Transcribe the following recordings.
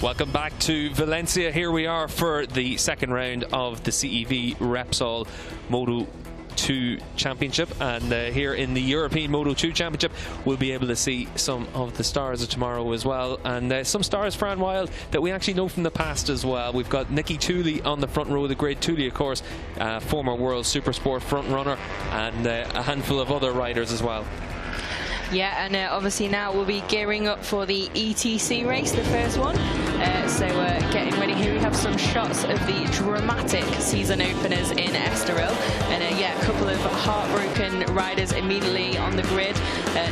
Welcome back to Valencia. Here we are for the second round of the CEV Repsol Moto 2 Championship, and here in the European Moto 2 Championship we'll be able to see some of the stars of tomorrow as well, and some stars, Fran Wild, that we actually know from the past as well. We've got Nicky Tooley on the front row of the grid. Tooley, of course, former World Supersport front runner, and a handful of other riders as well. Yeah, and obviously now we'll be gearing up for the ETC race, the first one. So getting ready here, we have some shots of the dramatic season openers in Estoril. And yeah, a couple of heartbroken riders immediately on the grid,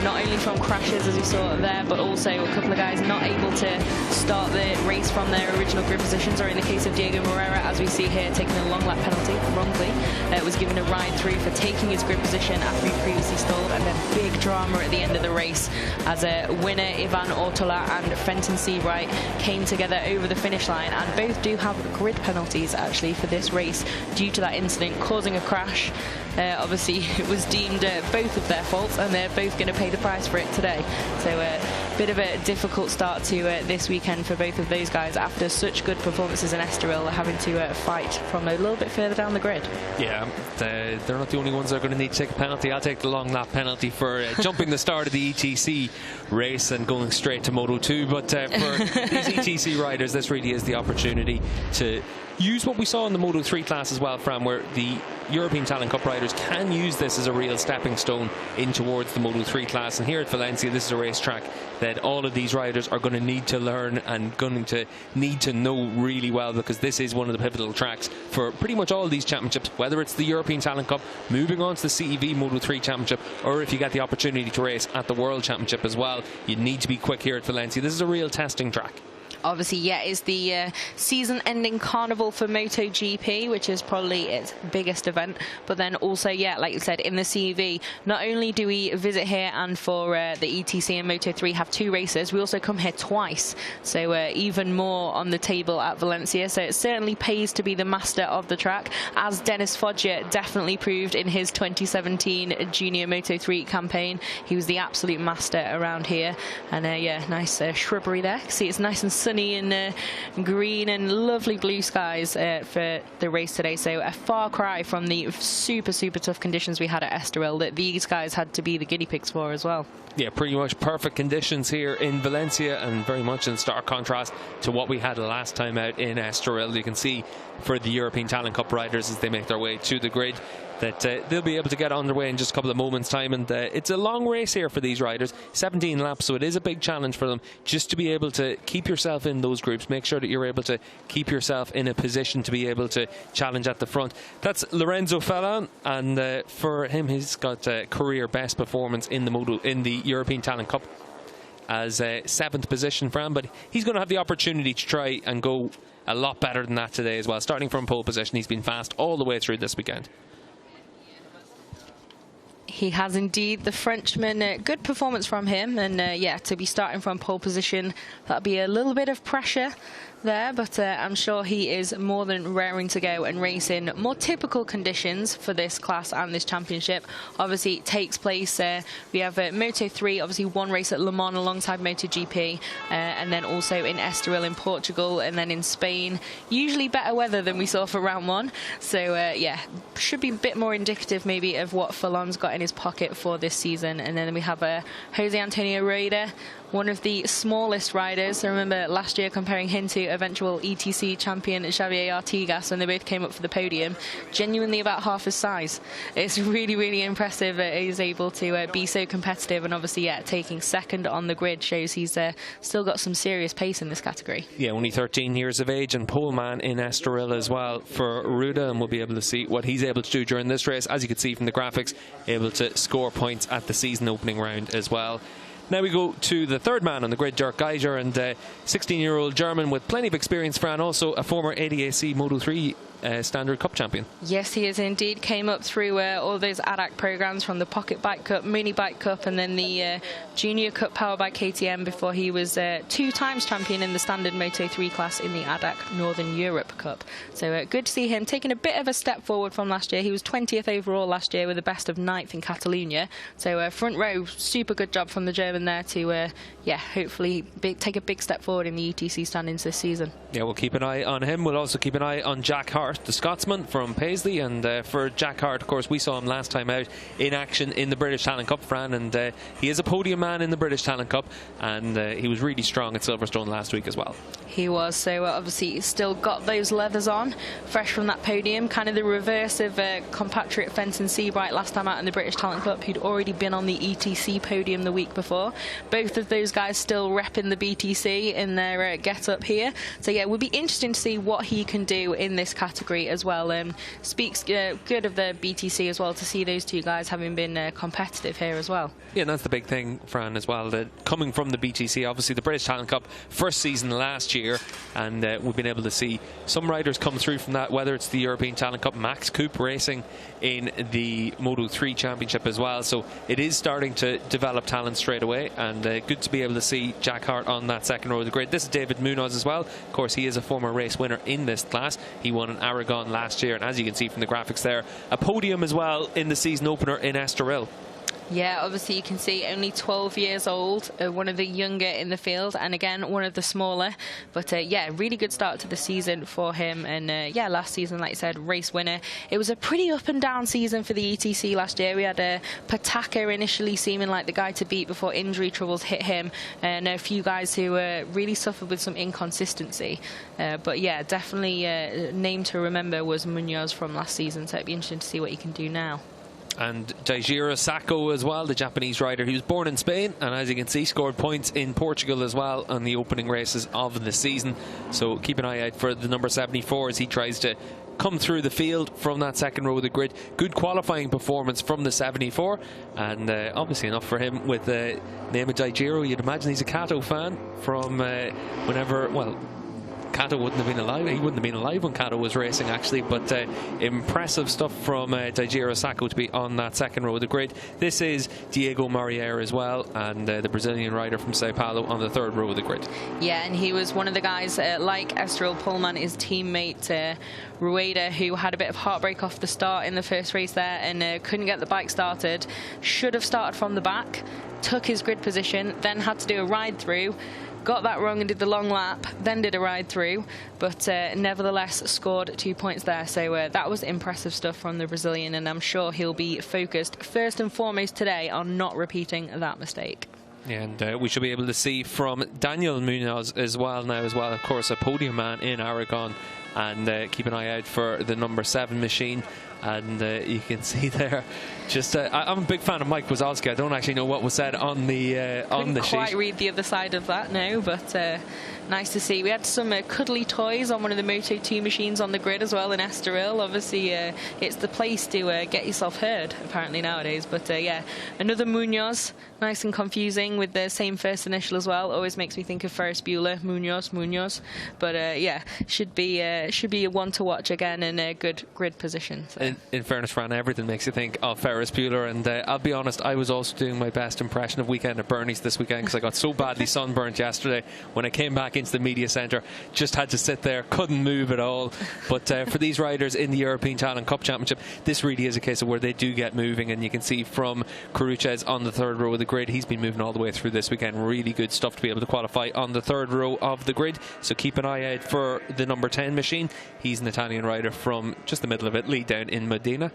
not only from crashes as we saw there, but also a couple of guys not able to start the race from their original grid positions, or in the case of Diego Moreira, as we see here, taking a long lap penalty wrongly. Was given a ride through for taking his grid position after he previously stalled, and then big drama at the end of the race as a winner Ivan Ortola and Fenton Seabright came together over the finish line, and both do have grid penalties actually for this race due to that incident causing a crash. Obviously it was deemed both of their faults, and they're both going to pay the price for it today. So a bit of a difficult start to this weekend for both of those guys after such good performances in Estoril, having to fight from a little bit further down the grid. Yeah, they're not the only ones that are going to need to take a penalty. I'll take the long lap penalty for jumping the start of the ETC race and going straight to Moto 2. But for these ETC riders, this really is the opportunity to use what we saw in the Moto 3 class as well, Fran, where the European Talent Cup riders can use this as a real stepping stone in towards the Moto 3 class. And here at Valencia, this is a racetrack that all of these riders are going to need to learn and going to need to know really well, because this is one of the pivotal tracks for pretty much all of these championships, whether it's the European Talent Cup, moving on to the CEV Moto 3 Championship, or if you get the opportunity to race at the World Championship as well, you need to be quick here at Valencia. This is a real testing track. Obviously, yeah, it's the season-ending carnival for MotoGP, which is probably its biggest event. But then also, yeah, like you said, in the CEV, not only do we visit here and for the ETC and Moto3 have two races, we also come here twice. So even more on the table at Valencia. So it certainly pays to be the master of the track, as Dennis Foggia definitely proved in his 2017 Junior Moto3 campaign. He was the absolute master around here. And yeah, nice shrubbery there. See, it's nice and sunny and green and lovely blue skies for the race today. So a far cry from the super tough conditions we had at Estoril that these guys had to be the guinea pigs for as well. Yeah, pretty much perfect conditions here in Valencia, and very much in stark contrast to what we had last time out in Estoril. You can see for the European Talent Cup riders as they make their way to the grid that they'll be able to get underway in just a couple of moments time, and it's a long race here for these riders, 17 laps, so it is a big challenge for them just to be able to keep yourself in those groups, make sure that you're able to keep yourself in a position to be able to challenge at the front. That's Lorenzo Fellan, and for him, he's got career best performance in the European Talent Cup as 7th position, Fran, but he's going to have the opportunity to try and go a lot better than that today as well. Starting from pole position, he's been fast all the way through this weekend. He has indeed, the Frenchman. Good performance from him, and yeah, to be starting from pole position, that'll be a little bit of pressure there, but I'm sure he is more than raring to go and race in more typical conditions for this class and this championship. Obviously it takes place, we have Moto3, obviously one race at Le Mans alongside MotoGP, and then also in Estoril in Portugal, and then in Spain. Usually better weather than we saw for round one, so yeah, should be a bit more indicative maybe of what Fallon's got in his pocket for this season. And then we have Jose Antonio Rueda, one of the smallest riders. I remember last year comparing him to eventual ETC champion Xavier Artigas when they both came up for the podium. Genuinely about half his size. It's really impressive that he's able to be so competitive, and obviously, yeah, taking second on the grid shows he's still got some serious pace in this category. Yeah, only 13 years of age and pole man in Estoril as well for Rueda, and we'll be able to see what he's able to do during this race. As you can see from the graphics, able to score points at the season opening round as well. Now we go to the third man on the grid, Dirk Geiger, and 16-year-old German with plenty of experience, Fran, also a former ADAC Moto3 Standard Cup champion. Yes, he is indeed. Came up through all those ADAC programs, from the Pocket Bike Cup, Mini Bike Cup, and then the Junior Cup powered by KTM, before he was 2 times champion in the Standard Moto 3 class in the ADAC Northern Europe Cup. So good to see him taking a bit of a step forward from last year. He was 20th overall last year with a best of 9th in Catalonia. So front row, super good job from the German there to, hopefully take a big step forward in the ETC standings this season. Yeah, we'll keep an eye on him. We'll also keep an eye on Jack Hart, the Scotsman from Paisley. And for Jack Hart, of course, we saw him last time out in action in the British Talent Cup, Fran, and he is a podium man in the British Talent Cup, and he was really strong at Silverstone last week as well. He was. So obviously he's still got those leathers on, fresh from that podium, kind of the reverse of compatriot Fenton Seabright last time out in the British Talent Cup, who'd already been on the ETC podium the week before. Both of those guys still repping the BTC in their get-up here. So yeah, it would be interesting to see what he can do in this category as well. Speaks good of the BTC as well, to see those two guys having been competitive here as well. Yeah, and that's the big thing, Fran, as well, that coming from the BTC, obviously the British Talent Cup first season last year, and we've been able to see some riders come through from that, whether it's the European Talent Cup, Max Coupe racing in the Moto 3 Championship as well. So it is starting to develop talent straight away, and good to be able to see Jack Hart on that second row of the grid. This is David Munoz as well. Of course, he is a former race winner in this class. He won in Aragon last year, and as you can see from the graphics there, a podium as well in the season opener in Estoril. Yeah, obviously you can see only 12 years old, one of the younger in the field, and again one of the smaller. But yeah, really good start to the season for him. And yeah, last season, like I said, race winner. It was a pretty up and down season for the ETC last year. We had Pataka initially seeming like the guy to beat before injury troubles hit him, and a few guys who really suffered with some inconsistency. But yeah, definitely a name to remember was Munoz from last season, so it'd be interesting to see what he can do now. And Daijiro Sacco as well, the Japanese rider who's born in Spain, and as you can see, scored points in Portugal as well on the opening races of the season. So keep an eye out for the number 74 as he tries to come through the field from that second row of the grid. Good qualifying performance from the 74, and obviously enough for him with the name of Daijiro. You'd imagine he's a Kato fan from whenever, well, Kato wouldn't have been alive. He wouldn't have been alive when Kato was racing, actually. But impressive stuff from Daijiro Sacco to be on that second row of the grid. This is Diego Marier as well, and the Brazilian rider from Sao Paulo on the third row of the grid. Yeah, and he was one of the guys, like Estoril Pullman, his teammate Rueda, who had a bit of heartbreak off the start in the first race there, and couldn't get the bike started. Should have started from the back, took his grid position, then had to do a ride through. Got that wrong and did the long lap, then did a ride through, but nevertheless scored 2 points there. So that was impressive stuff from the Brazilian, and I'm sure he'll be focused first and foremost today on not repeating that mistake. And we should be able to see from Daniel Munoz as well now, of course, a podium man in Aragon. And keep an eye out for the number 7 machine. And you can see there, just I'm a big fan of Mike Wazowski. I don't actually know what was said on the sheet. Couldn't quite read the other side of that now, but nice to see. We had some cuddly toys on one of the Moto2 machines on the grid as well in Estoril. Obviously, it's the place to get yourself heard, apparently, nowadays. But yeah, another Munoz, nice and confusing with the same first initial as well. Always makes me think of Ferris Bueller, Munoz. But yeah, should be a one to watch again in a good grid position. So. In fairness, Fran, everything makes you think of Ferris Bueller, and I'll be honest, I was also doing my best impression of Weekend at Bernie's this weekend, because I got so badly sunburnt yesterday when I came back into the media centre. Just had to sit there, couldn't move at all. But for these riders in the European Talent Cup Championship, this really is a case of where they do get moving, and you can see from Caruchez on the third row of the grid, he's been moving all the way through this weekend. Really good stuff to be able to qualify on the third row of the grid. So keep an eye out for the number 10 machine. He's an Italian rider from just the middle of Italy down in Modena.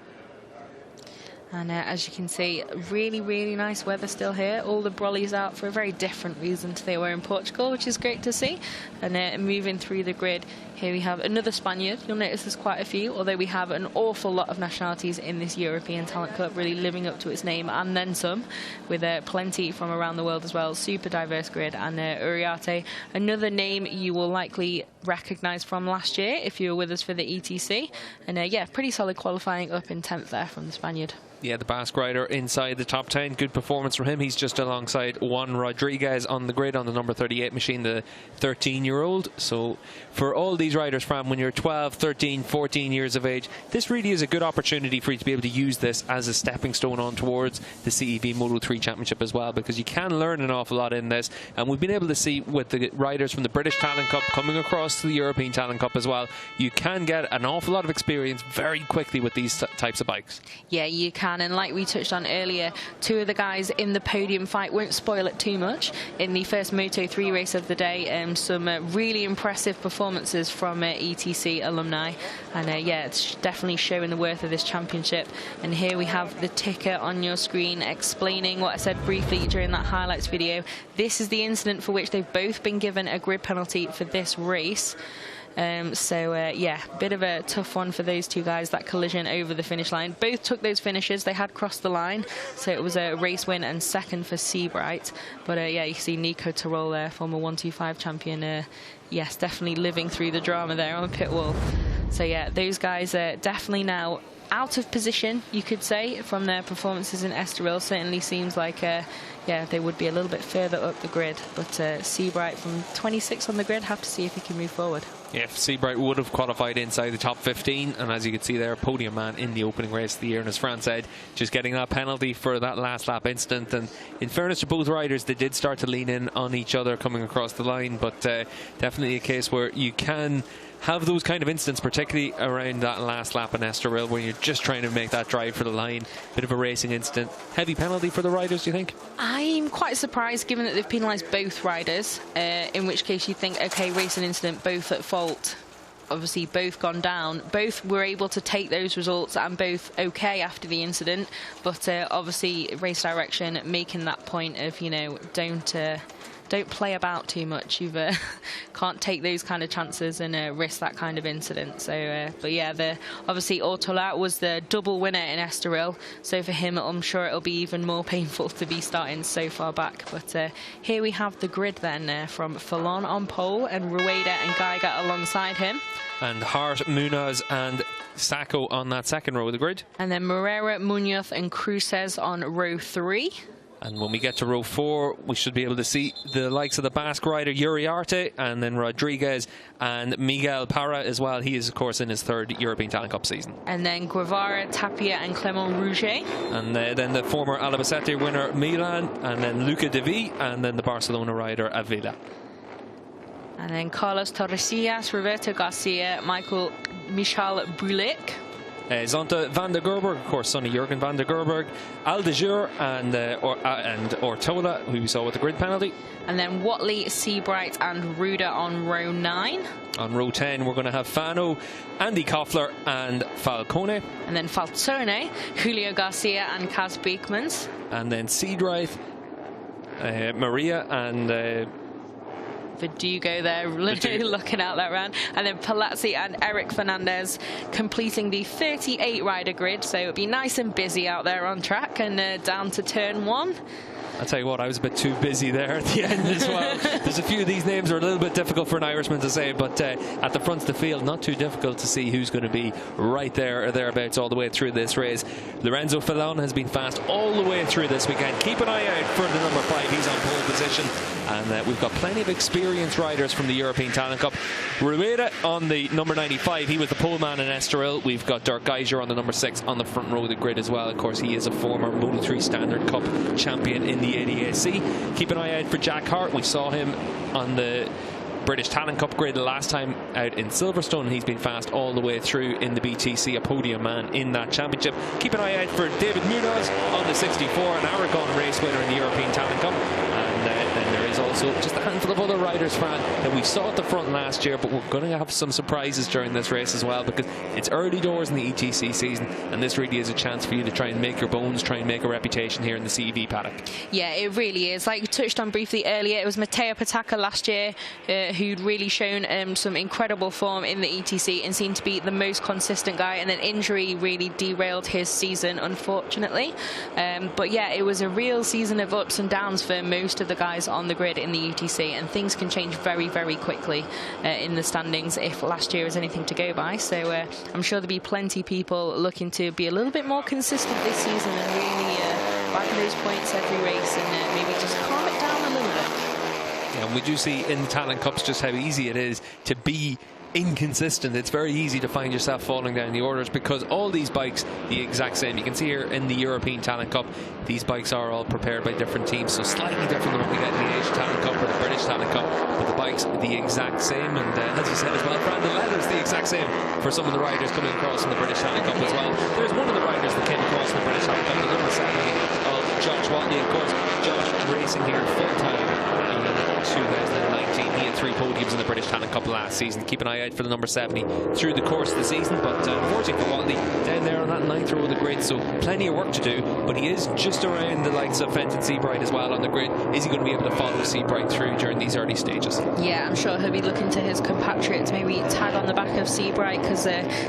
And as you can see, really, really nice weather still here. All the brollies out for a very different reason to they were in Portugal, which is great to see. And moving through the grid, here we have another Spaniard. You'll notice there's quite a few, although we have an awful lot of nationalities in this European Talent Cup, really living up to its name and then some, with plenty from around the world as well. Super diverse grid. And Uriarte, another name you will likely recognise from last year if you were with us for the ETC. And yeah, pretty solid qualifying, up in 10th there from the Spaniard. Yeah, the Basque rider inside the top 10. Good performance from him. He's just alongside Juan Rodriguez on the grid on the number 38 machine, the 13-year-old. So for all these riders, Fran, when you're 12, 13, 14 years of age, this really is a good opportunity for you to be able to use this as a stepping stone on towards the CEV Moto3 Championship as well, because you can learn an awful lot in this. And we've been able to see with the riders from the British Talent Cup coming across to the European Talent Cup as well, you can get an awful lot of experience very quickly with these types of bikes. Yeah, you can. And like we touched on earlier, two of the guys in the podium fight won't spoil it too much. In the first Moto3 race of the day, some really impressive performances from ETC alumni. And yeah, it's definitely showing the worth of this championship. And here we have the ticker on your screen explaining what I said briefly during that highlights video. This is the incident for which they've both been given a grid penalty for this race. Yeah, bit of a tough one for those two guys, that collision over the finish line. Both took those finishes. They had crossed the line, so it was a race win and second for Seabright. But yeah, you see Nico Tirol there, former 125 champion. Yes, definitely living through the drama there on the pit wall. So yeah, those guys are definitely now out of position, you could say, from their performances in Estoril. Certainly seems like yeah, they would be a little bit further up the grid. But Seabright from 26 on the grid, have to see if he can move forward. Yeah, Seabright would have qualified inside the top 15, and as you can see there, podium man in the opening race of the year. And as Fran said, just getting that penalty for that last lap incident. And in fairness to both riders, they did start to lean in on each other coming across the line, but definitely a case where you can have those kind of incidents, particularly around that last lap in Estoril, where you're just trying to make that drive for the line. Bit of a racing incident. Heavy penalty for the riders, do you think? I'm quite surprised, given that they've penalised both riders, in which case you think, okay, racing incident, both at fault. Obviously both gone down, both were able to take those results and both okay after the incident, but obviously race direction making that point of, you know, don't play about too much. You can't take those kind of chances and risk that kind of incident. So, but yeah, obviously Ortola was the double winner in Estoril. So for him, I'm sure it'll be even more painful to be starting so far back. But here we have the grid then from Fallon on pole and Rueda and Geiger alongside him. And Hart, Munoz and Sacco on that second row of the grid. And then Moreira, Munoz and Cruces on row 3. And when we get to row 4, we should be able to see the likes of the Basque rider Uriarte, and then Rodriguez and Miguel Parra as well. He is, of course, in his third European Talent Cup season. And then Guevara, Tapia and Clement Rouget. And then the former Albacete winner Milan, and then Luca De Vie, and then the Barcelona rider Avila. And then Carlos Torresillas, Roberto Garcia, Michal Bulik. Zonta van der Gerberg, of course, son of Jurgen van der Gerberg, Aldejur and Ortola, who we saw with the grid penalty. And then Watley, Seabright and Ruda on row 9. On row 10, we're going to have Fano, Andy Koffler and Falcone. And then Falzone, Julio Garcia and Kaz Beekmans. And then Seadraith, Maria and... Verdugo there, looking out that round. And then Palazzi and Eric Fernandez completing the 38 rider grid. So it'll be nice and busy out there on track and down to turn 1. I'll tell you what, I was a bit too busy there at the end as well. There's a few of these names are a little bit difficult for an Irishman to say, but at the front of the field, not too difficult to see who's going to be right there or thereabouts all the way through this race. Lorenzo Fallon has been fast all the way through this weekend. Keep an eye out for the number 5. He's on pole position. And we've got plenty of experienced riders from the European Talent Cup. Rueda on the number 95. He was the pole man in Estoril. We've got Dirk Geiger on the number 6 on the front row of the grid as well. Of course, he is a former Moto3 Standard Cup champion in the ADAC. Keep an eye out for Jack Hart. We saw him on the British Talent Cup grid last time out in Silverstone. He's been fast all the way through in the BTC, a podium man in that championship. Keep an eye out for David Munoz on the 64, an Aragon race winner in the European Talent Cup. And then there is also just a handful of other riders, Fran, that we saw at the front last year, but we're going to have some surprises during this race as well, because it's early doors in the ETC season, and this really is a chance for you to try and make your bones, try and make a reputation here in the CEV paddock. Yeah, it really is. Like you touched on briefly earlier, it was Matteo Patacca last year who'd really shown some incredible form in the ETC and seemed to be the most consistent guy, and then injury really derailed his season, unfortunately. But yeah, it was a real season of ups and downs for most of the guys on the grid in the UTC, and things can change very, very quickly in the standings if last year is anything to go by. So I'm sure there'll be plenty of people looking to be a little bit more consistent this season and really back those points every race, and maybe just calm it down a little bit. Yeah, and we do see in the Talent Cups just how easy it is to be inconsistent. It's very easy to find yourself falling down the orders because all these bikes the exact same. You can see here in the European Talent Cup, these bikes are all prepared by different teams, so slightly different than what we get in the Asian Talent Cup or the British Talent Cup, but the bikes are the exact same. And as you said as well, Fran, the leather's the exact same for some of the riders coming across from the British Talent Cup as well. There's one of the riders that came across from the British Talent Cup, the number 70 of Josh Watley. Of course, Josh racing here full time in 2019. He had 3 podiums in the British Talent Cup last season. Keep an eye out for the number 70 through the course of the season, but unfortunately for Watley, down there on that 9th row of the grid, so plenty of work to do, but he is just around the likes of Fenton Seabright as well on the grid. Is he going to be able to follow Seabright through during these early stages? Yeah, I'm sure he'll be looking to his compatriots, maybe tag on the back of Seabright, because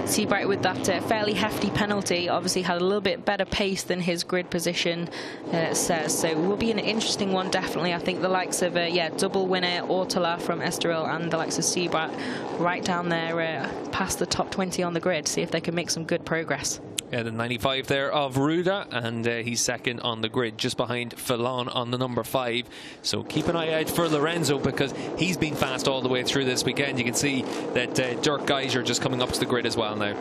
Seabright, with that fairly hefty penalty, obviously had a little bit better pace than his grid position says, so it will be an interesting one, definitely. I think the likes of double winner Ortola from Estoril and the likes of Seabright right down there past the top 20 on the grid, see if they can make some good progress. Yeah, the 95 there of Ruda, and he's second on the grid, just behind Fallon on the number 5. So keep an eye out for Lorenzo, because he's been fast all the way through this weekend. You can see that Dirk Geiger just coming up to the grid as well now.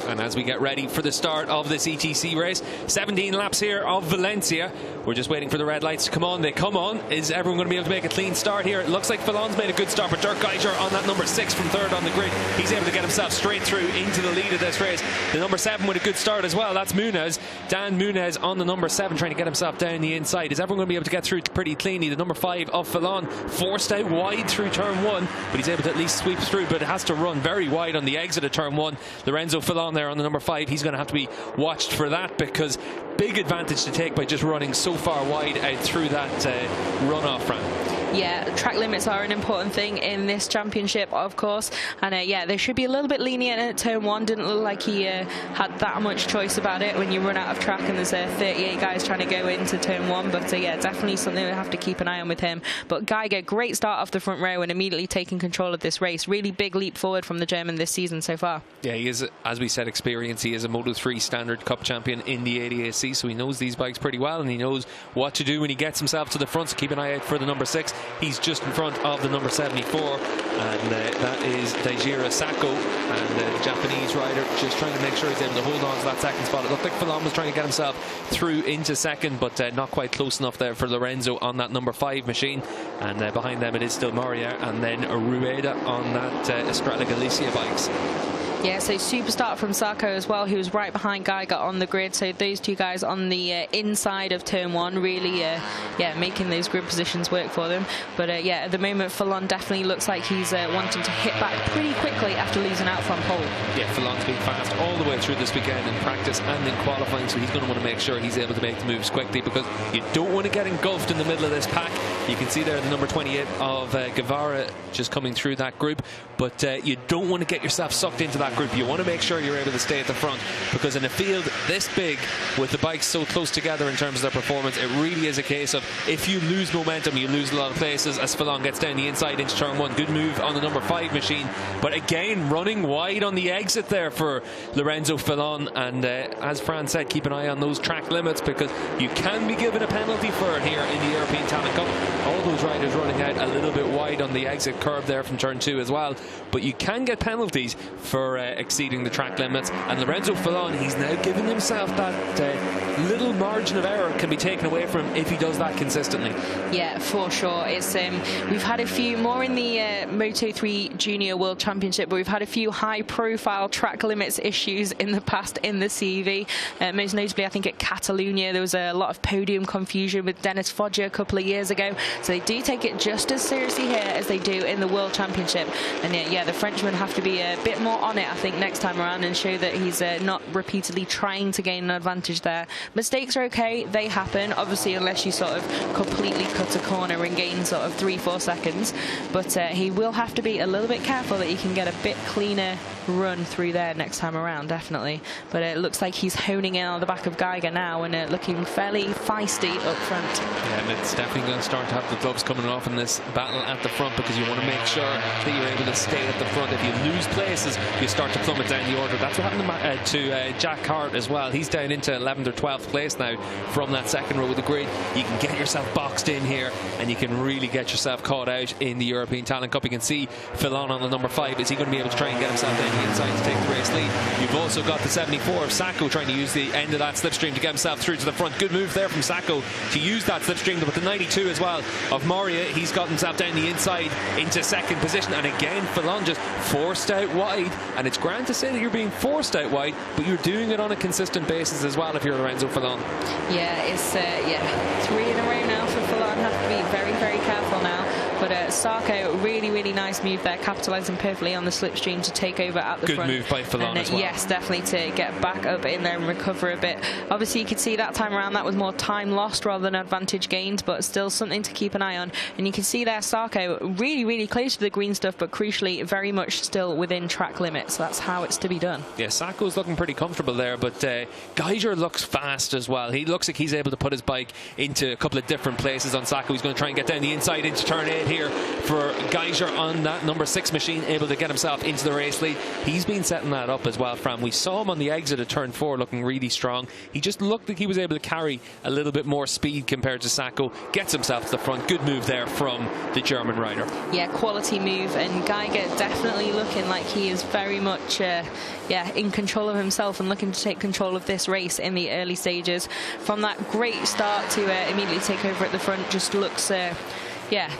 And as we get ready for the start of this ETC race, 17 laps here of Valencia. We're just waiting for the red lights to come on. They come on. Is everyone going to be able to make a clean start here? It looks like Fallon's made a good start, but Dirk Geiger on that number 6 from 3rd on the grid. He's able to get himself straight through into the lead of this race. The number 7 with a good start as well. That's Munoz. Dan Munoz on the number 7 trying to get himself down the inside. Is everyone going to be able to get through pretty cleanly? The number 5 of Fallon forced out wide through turn 1, but he's able to at least sweep through, but it has to run very wide on the exit of turn 1. Lorenzo Fallon there on the number 5. He's going to have to be watched for that, because big advantage to take by just running so far wide out through that runoff ramp. Yeah, track limits are an important thing in this championship, of course, and they should be a little bit lenient at turn 1. Didn't look like he had that much choice about it when you run out of track and there's 38 guys trying to go into turn 1, but yeah, definitely something we have to keep an eye on with him. But Geiger, great start off the front row and immediately taking control of this race. Really big leap forward from the German this season so far. Yeah, he is, as we said, experienced. He is a Moto3 Standard Cup champion in the ADAC, so he knows these bikes pretty well, and he knows what to do when he gets himself to the front. So keep an eye out for the number 6. He's just in front of the number 74, and that is Daijiro Sako, and the Japanese rider just trying to make sure he's able to hold on to that second spot. It looked like Fallon was trying to get himself through into second, but not quite close enough there for Lorenzo on that number 5 machine, and behind them it is still Moria and then Rueda on that Estrella Galicia bikes. Yeah, so super start from Sako as well, who was right behind Geiger on the grid. So those two guys on the inside of turn 1, really making those grid positions work for them. But at the moment Fallon definitely looks like he's wanting to hit back pretty quickly after losing out from pole. Yeah, Fallon's been fast all the way through this weekend in practice and in qualifying, so he's going to want to make sure he's able to make the moves quickly, because you don't want to get engulfed in the middle of this pack. You can see there the number 28 of Guevara just coming through that group, but you don't want to get yourself sucked into that group. You want to make sure you're able to stay at the front, because in a field this big, with the bikes so close together in terms of their performance, it really is a case of if you lose momentum, you lose a lot of places. As Fallon gets down the inside into turn 1, good move on the number 5 machine, but again running wide on the exit there for Lorenzo Fallon. And as Fran said, keep an eye on those track limits, because you can be given a penalty for it here in the European Talent Cup. All those riders running out a little bit wide on the exit curve there from turn 2 as well, but you can get penalties for exceeding the track limits. And Lorenzo Fallon, he's now given himself that little margin of error can be taken away from him if he does that consistently. Yeah, for sure. It's we've had a few more in the Moto3 Junior World Championship, but we've had a few high-profile track limits issues in the past in the CV. Most notably, I think at Catalonia, there was a lot of podium confusion with Dennis Foggia a couple of years ago. So they do take it just as seriously here as they do in the World Championship. And yeah, the Frenchman have to be a bit more on it, I think, next time around, and show that he's not repeatedly trying to gain an advantage there. Mistakes are okay, they happen, obviously, unless you sort of completely cut a corner and gain sort of 3-4 seconds. But he will have to be a little bit careful that he can get a bit cleaner run through there next time around, definitely. But it looks like he's honing in on the back of Geiger now and looking fairly feisty up front. Yeah, and it's definitely going to start to have the gloves coming off in this battle at the front, because you want to make sure that you're able to stay at the front. If you lose places, you start to plummet down the order. That's what happened to Jack Hart as well. He's down into 11th or 12th place now from that second row of the grid. You can get yourself boxed in here, and you can really get yourself caught out in the European Talent Cup. You can see Fillon on the number 5. Is he going to be able to try and get himself down the inside to take the race lead? You've also got the 74 of Sacco trying to use the end of that slipstream to get himself through to the front. Good move there from Sacco to use that slipstream. With the 92 as well of Moria, he's got himself down the inside into second position. And again, Fillon just forced out wide. And it's grand to say that you're being forced out wide, but you're doing it on a consistent basis as well if you're Lorenzo Fillon. Yeah, it's 3 in a row now for Fillon. Have to be very, very careful now. But Sarko, really nice move there, capitalising perfectly on the slipstream to take over at the front. Good move by Fillon as well. Yes, definitely, to get back up in there and recover a bit. Obviously, you could see that time around that was more time lost rather than advantage gained, but still something to keep an eye on. And you can see there Sarko really close to the green stuff, but crucially very much still within track limits. So that's how it's to be done. Yeah, Sarko's looking pretty comfortable there, but Geiger looks fast as well. He looks like he's able to put his bike into a couple of different places on Sarko. He's going to try and get down the inside into turn 8 here for Geiger on that number 6 machine, able to get himself into the race lead. He's been setting that up as well, Fran. We saw him on the exit of turn 4 looking really strong. He just looked like he was able to carry a little bit more speed compared to Sacco. Gets himself to the front. Good move there from the German rider. Yeah, quality move, and Geiger definitely looking like he is very much in control of himself and looking to take control of this race in the early stages. From that great start to immediately take over at the front, just looks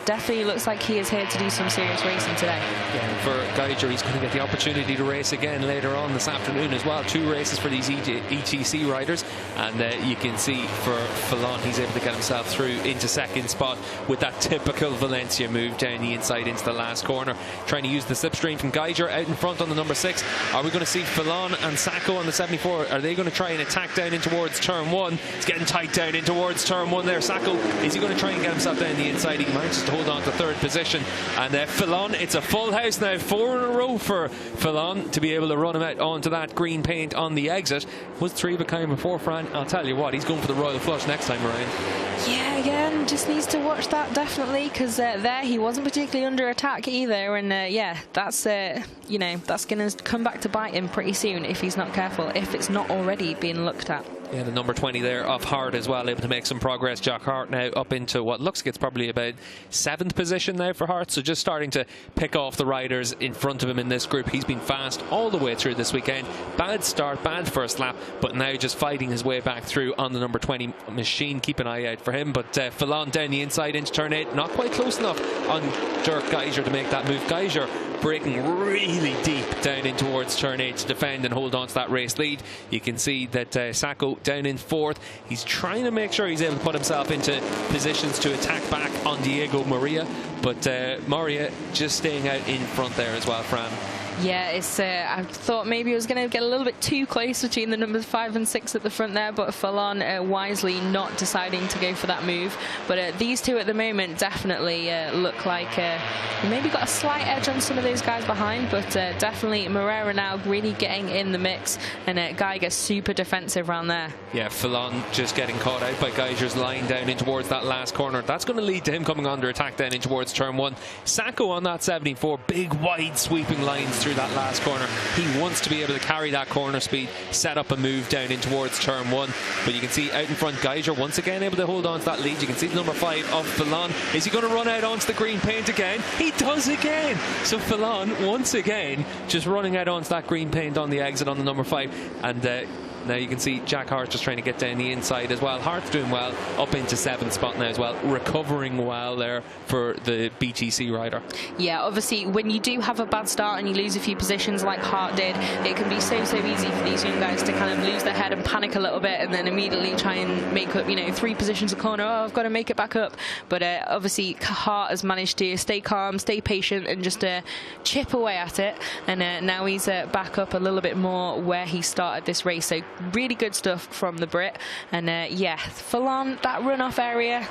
definitely looks like he is here to do some serious racing today. Yeah, for Geiger, he's going to get the opportunity to race again later on this afternoon as well. 2 races for these ETC riders, and you can see for Fillon, he's able to get himself through into second spot with that typical Valencia move down the inside into the last corner, trying to use the slipstream from Geiger out in front on the number 6. Are we going to see Fillon and Sacco on the 74? Are they going to try and attack down in towards turn 1? It's getting tight down in towards turn 1 there. Sacco, is he going to try and get himself down the inside? He manages to hold on to 3rd position, and Fillon, it's a full house now, 4 in a row for Fillon to be able to run him out onto that green paint on the exit. Was 3 of a kind before, Fran. I'll tell you what, he's going for the Royal Flush next time around. Yeah, again, just needs to watch that definitely, because there he wasn't particularly under attack either, and that's that's going to come back to bite him pretty soon if he's not careful, if it's not already being looked at. Yeah, the number 20 there of Hart as well, able to make some progress. Jack Hart now up into what looks like it's probably about 7th position now for Hart, so just starting to pick off the riders in front of him in this group. He's been fast all the way through this weekend. Bad start, bad first lap, but now just fighting his way back through on the number 20 machine. Keep an eye out for him. But Fillon down the inside into turn 8, not quite close enough on Dirk Geiger to make that move. Geiger breaking really deep down in towards turn 8 to defend and hold on to that race lead. You can see that Sacco down in 4th. He's trying to make sure he's able to put himself into positions to attack back on Diego Moria, but Moria just staying out in front there as well, Fran. Yeah, it's. I thought maybe it was going to get a little bit too close between the numbers 5 and 6 at the front there, but Fillon wisely not deciding to go for that move. But these two at the moment definitely look like maybe got a slight edge on some of those guys behind, but definitely Moreira now really getting in the mix, and Geiger super defensive around there. Yeah, Fillon just getting caught out by Geiger's line down in towards that last corner. That's going to lead to him coming under attack down in towards turn 1. Sacco on that 74, big wide sweeping lines through that last corner. He wants to be able to carry that corner speed, set up a move down in towards turn 1, but you can see out in front Geiger once again able to hold on to that lead. You can see the number 5 of Fillon. Is he going to run out onto the green paint again? He does again. So Fillon once again just running out onto that green paint on the exit on the number 5, and Now you can see Jack Hart just trying to get down the inside as well. Hart's doing well, up into 7th spot now as well, recovering well there for the BTC rider. Yeah, obviously when you do have a bad start and you lose a few positions like Hart did, it can be so easy for these young guys to kind of lose their head and panic a little bit and then immediately try and make up, you know, 3 positions a corner. Oh, I've got to make it back up. But obviously Hart has managed to stay calm, stay patient, and just chip away at it. And now he's back up a little bit more where he started this race. So really good stuff from the Brit. And yeah, Fallon, that runoff area,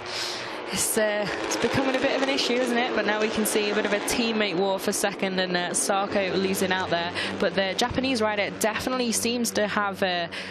it's becoming a bit of an issue, isn't it? But now we can see a bit of a teammate war for second, and Sarko losing out there. But the Japanese rider definitely seems to have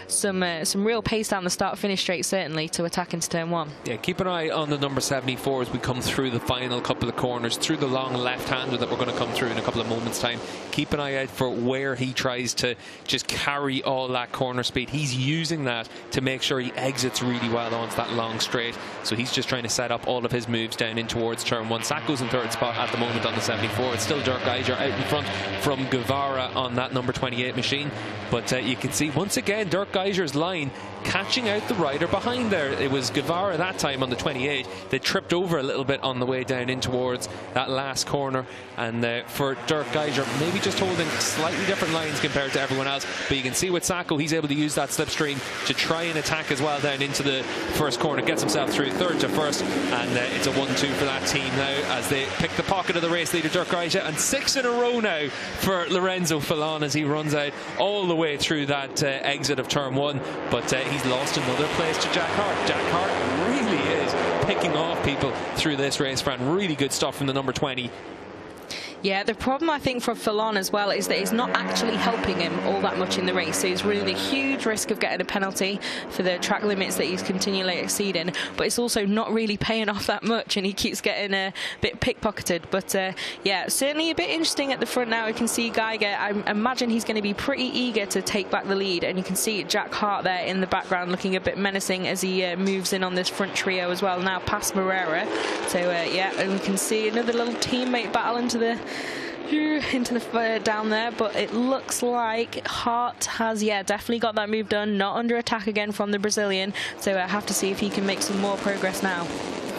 some real pace down the start-finish straight, certainly, to attack into turn 1. Yeah, keep an eye on the number 74 as we come through the final couple of corners, through the long left-hander that we're going to come through in a couple of moments' time. Keep an eye out for where he tries to just carry all that corner speed. He's using that to make sure he exits really well onto that long straight. So he's just trying to set up all of his moves down in towards turn 1. Sako's in 3rd spot at the moment on the 74. It's still Dirk Geiger out in front from Guevara on that number 28 machine. But you can see once again Dirk Geiger's line catching out the rider behind there. It was Guevara that time on the 28. They tripped over a little bit on the way down in towards that last corner. And for Dirk Geiger, maybe just holding slightly different lines compared to everyone else. But you can see with Sako, he's able to use that slipstream to try and attack as well down into the first corner. Gets himself through 3rd to 1st. And it's a 1-2 for that team now as they pick the pocket of the race leader, Dirk Geiger. And 6 in a row now for Lorenzo Fallon as he runs out all the way through that exit of turn 1. But he's lost another place to Jack Hart. Jack Hart really is picking off people through this race, Fran. Really good stuff from the number 20. Yeah, the problem I think for Fallon as well is that it's not actually helping him all that much in the race. So he's running a huge risk of getting a penalty for the track limits that he's continually exceeding. But it's also not really paying off that much, and he keeps getting a bit pickpocketed. But yeah, certainly a bit interesting at the front now. We can see Geiger. I imagine he's going to be pretty eager to take back the lead. And you can see Jack Hart there in the background looking a bit menacing as he moves in on this front trio as well. Now past Moreira. So yeah, and we can see another little teammate battle into the down there, but it looks like Hart has definitely got that move done, not under attack again from the Brazilian. So I have to see if he can make some more progress now.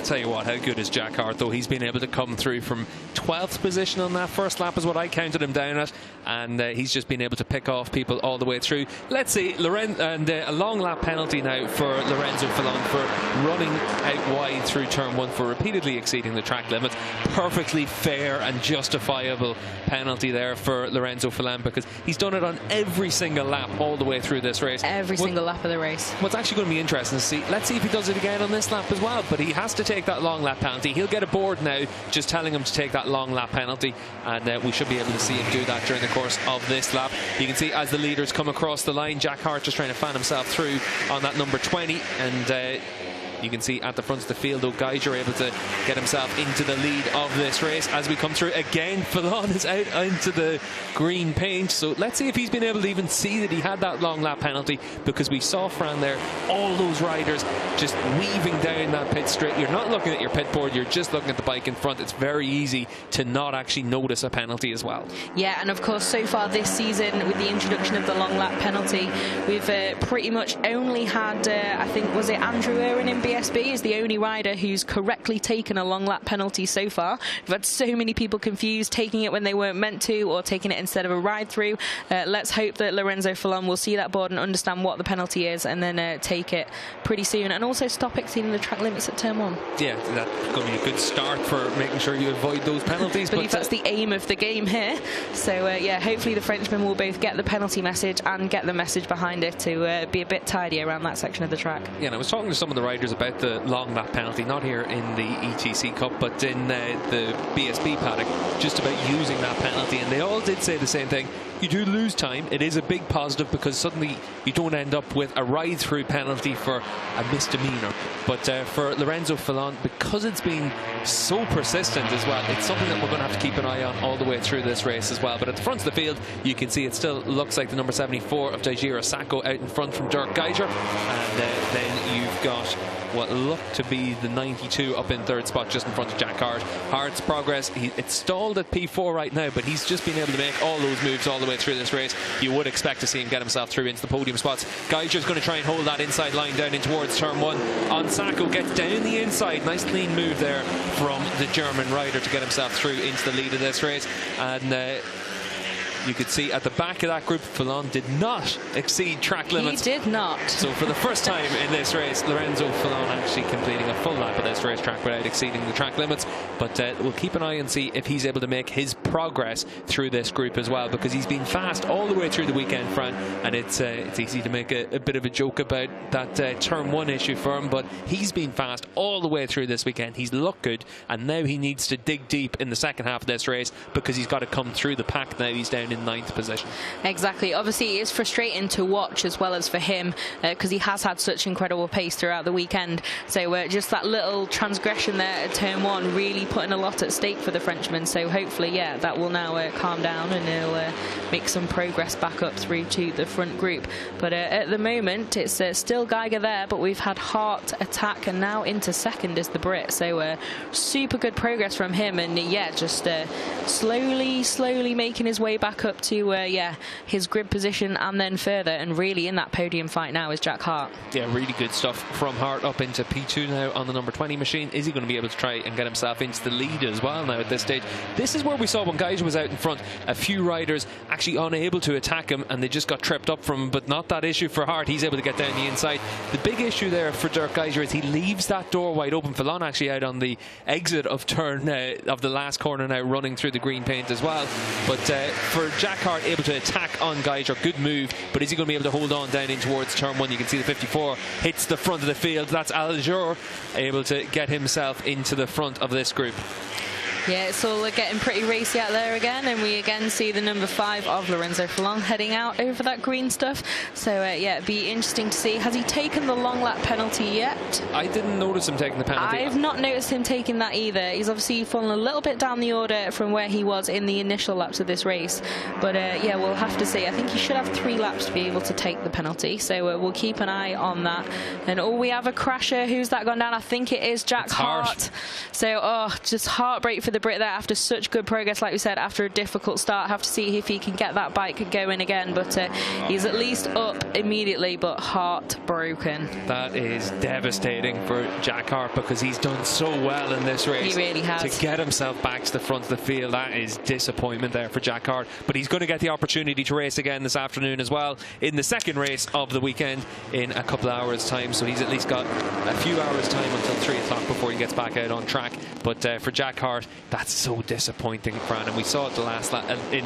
Tell you what, how good is Jack Hart though? He's been able to come through from 12th position on that first lap is what I counted him down at, and he's just been able to pick off people all the way through. Let's see, a long lap penalty now for Lorenzo Fallon for running out wide through turn 1 for repeatedly exceeding the track limits. Perfectly fair and justifiable penalty there for Lorenzo Fallon, because he's done it on every single lap all the way through this race. Every single lap of the race. What's actually going to be interesting to see, let's see if he does it again on this lap as well, but he has to take that long lap penalty. He'll get a board now just telling him to take that long lap penalty, and we should be able to see him do that during the course of this lap. You can see as the leaders come across the line, Jack Hart just trying to fan himself through on that number 20, and you can see at the front of the field, though, Geiger able to get himself into the lead of this race. As we come through again, Fallon is out into the green paint. So let's see if he's been able to even see that he had that long lap penalty, because we saw, Fran, there, all those riders just weaving down that pit straight. You're not looking at your pit board, you're just looking at the bike in front. It's very easy to not actually notice a penalty as well. Yeah, and of course, so far this season, with the introduction of the long lap penalty, we've pretty much only had, I think, was it Andrew Irwin in BSB is the only rider who's correctly taken a long lap penalty so far. We've had so many people confused, taking it when they weren't meant to, or taking it instead of a ride through. Let's hope that Lorenzo Fallon will see that board and understand what the penalty is, and then take it pretty soon, and also stop exceeding the track limits at turn 1. Yeah, that's going to be a good start for making sure you avoid those penalties. I believe that's the aim of the game here. So yeah, hopefully the Frenchmen will both get the penalty message and get the message behind it to be a bit tidy around that section of the track. Yeah, and I was talking to some of the riders about the long lap penalty, not here in the ETC Cup, but in the BSB paddock, just about using that penalty, and they all did say the same thing. You do lose time. It is a big positive, because suddenly you don't end up with a ride-through penalty for a misdemeanor. But for Lorenzo Fallon, because it's been so persistent as well, it's something that we're going to have to keep an eye on all the way through this race as well. But at the front of the field, you can see it still looks like the number 74 of Daijiro Sacco out in front from Dirk Geiger. And then you've got what looked to be the 92 up in third spot, just in front of Jack Hart. Hart's progress, it's stalled at P4 right now, but he's just been able to make all those moves all the way through this race. You would expect to see him get himself through into the podium spots. Geiger's going to try and hold that inside line down in towards turn 1. Onsako gets down the inside. Nice clean move there from the German rider to get himself through into the lead of this race. And you could see at the back of that group, Fallon did not exceed track limits. He did not. So for the first time in this race, Lorenzo Fallon actually completing a full lap of this racetrack without exceeding the track limits. But we'll keep an eye and see if he's able to make his progress through this group as well, because he's been fast all the way through the weekend, Fran, and it's easy to make a bit of a joke about that turn 1 issue for him, but he's been fast all the way through this weekend. He's looked good, and now he needs to dig deep in the second half of this race, because he's got to come through the pack now. He's down in 9th position. Exactly. Obviously, it is frustrating to watch as well as for him, because he has had such incredible pace throughout the weekend. So just that little transgression there at turn 1 really putting a lot at stake for the Frenchman. So hopefully, yeah, that will now calm down and he'll make some progress back up through to the front group. But at the moment, it's still Geiger there, but we've had Hart attack, and now into second is the Brit. So super good progress from him, and yeah, just slowly making his way back up to his grid position and then further, and really in that podium fight now is Jack Hart. Yeah, really good stuff from Hart up into P2 now on the number 20 machine. Is he going to be able to try and get himself into the lead as well now at this stage? This is where we saw when Geiger was out in front, a few riders actually unable to attack him, and they just got tripped up from him, but not that issue for Hart. He's able to get down the inside. The big issue there for Dirk Geiger is he leaves that door wide open. Fallon actually out on the exit of turn of the last corner now, running through the green paint as well. But for Jack Hart, able to attack on Geiger, good move, but is he going to be able to hold on down in towards turn 1? You can see the 54 hits the front of the field. That's Aljour able to get himself into the front of this group. Yeah, it's all getting pretty racy out there again, and we again see the number 5 of Lorenzo Fallon heading out over that green stuff. So yeah, it'd be interesting to see. Has he taken the long lap penalty yet? I didn't notice him taking the penalty. I've not noticed him taking that either. He's obviously fallen a little bit down the order from where he was in the initial laps of this race. But yeah, we'll have to see. I think he should have 3 laps to be able to take the penalty. So we'll keep an eye on that. And we have a crasher. Who's that gone down? I think it is Jack Hart. So just heartbreak for the Brit there after such good progress, like we said, after a difficult start. Have to see if he can get that bike going again, but he's at least up immediately, but heartbroken. That is devastating for Jack Hart, because he's done so well in this race. He really has. To get himself back to the front of the field, that is disappointment there for Jack Hart, but he's going to get the opportunity to race again this afternoon as well in the second race of the weekend in a couple of hours time. So he's at least got a few hours time until 3 o'clock before he gets back out on track. But for Jack Hart, that's so disappointing, Fran, and we saw it the last in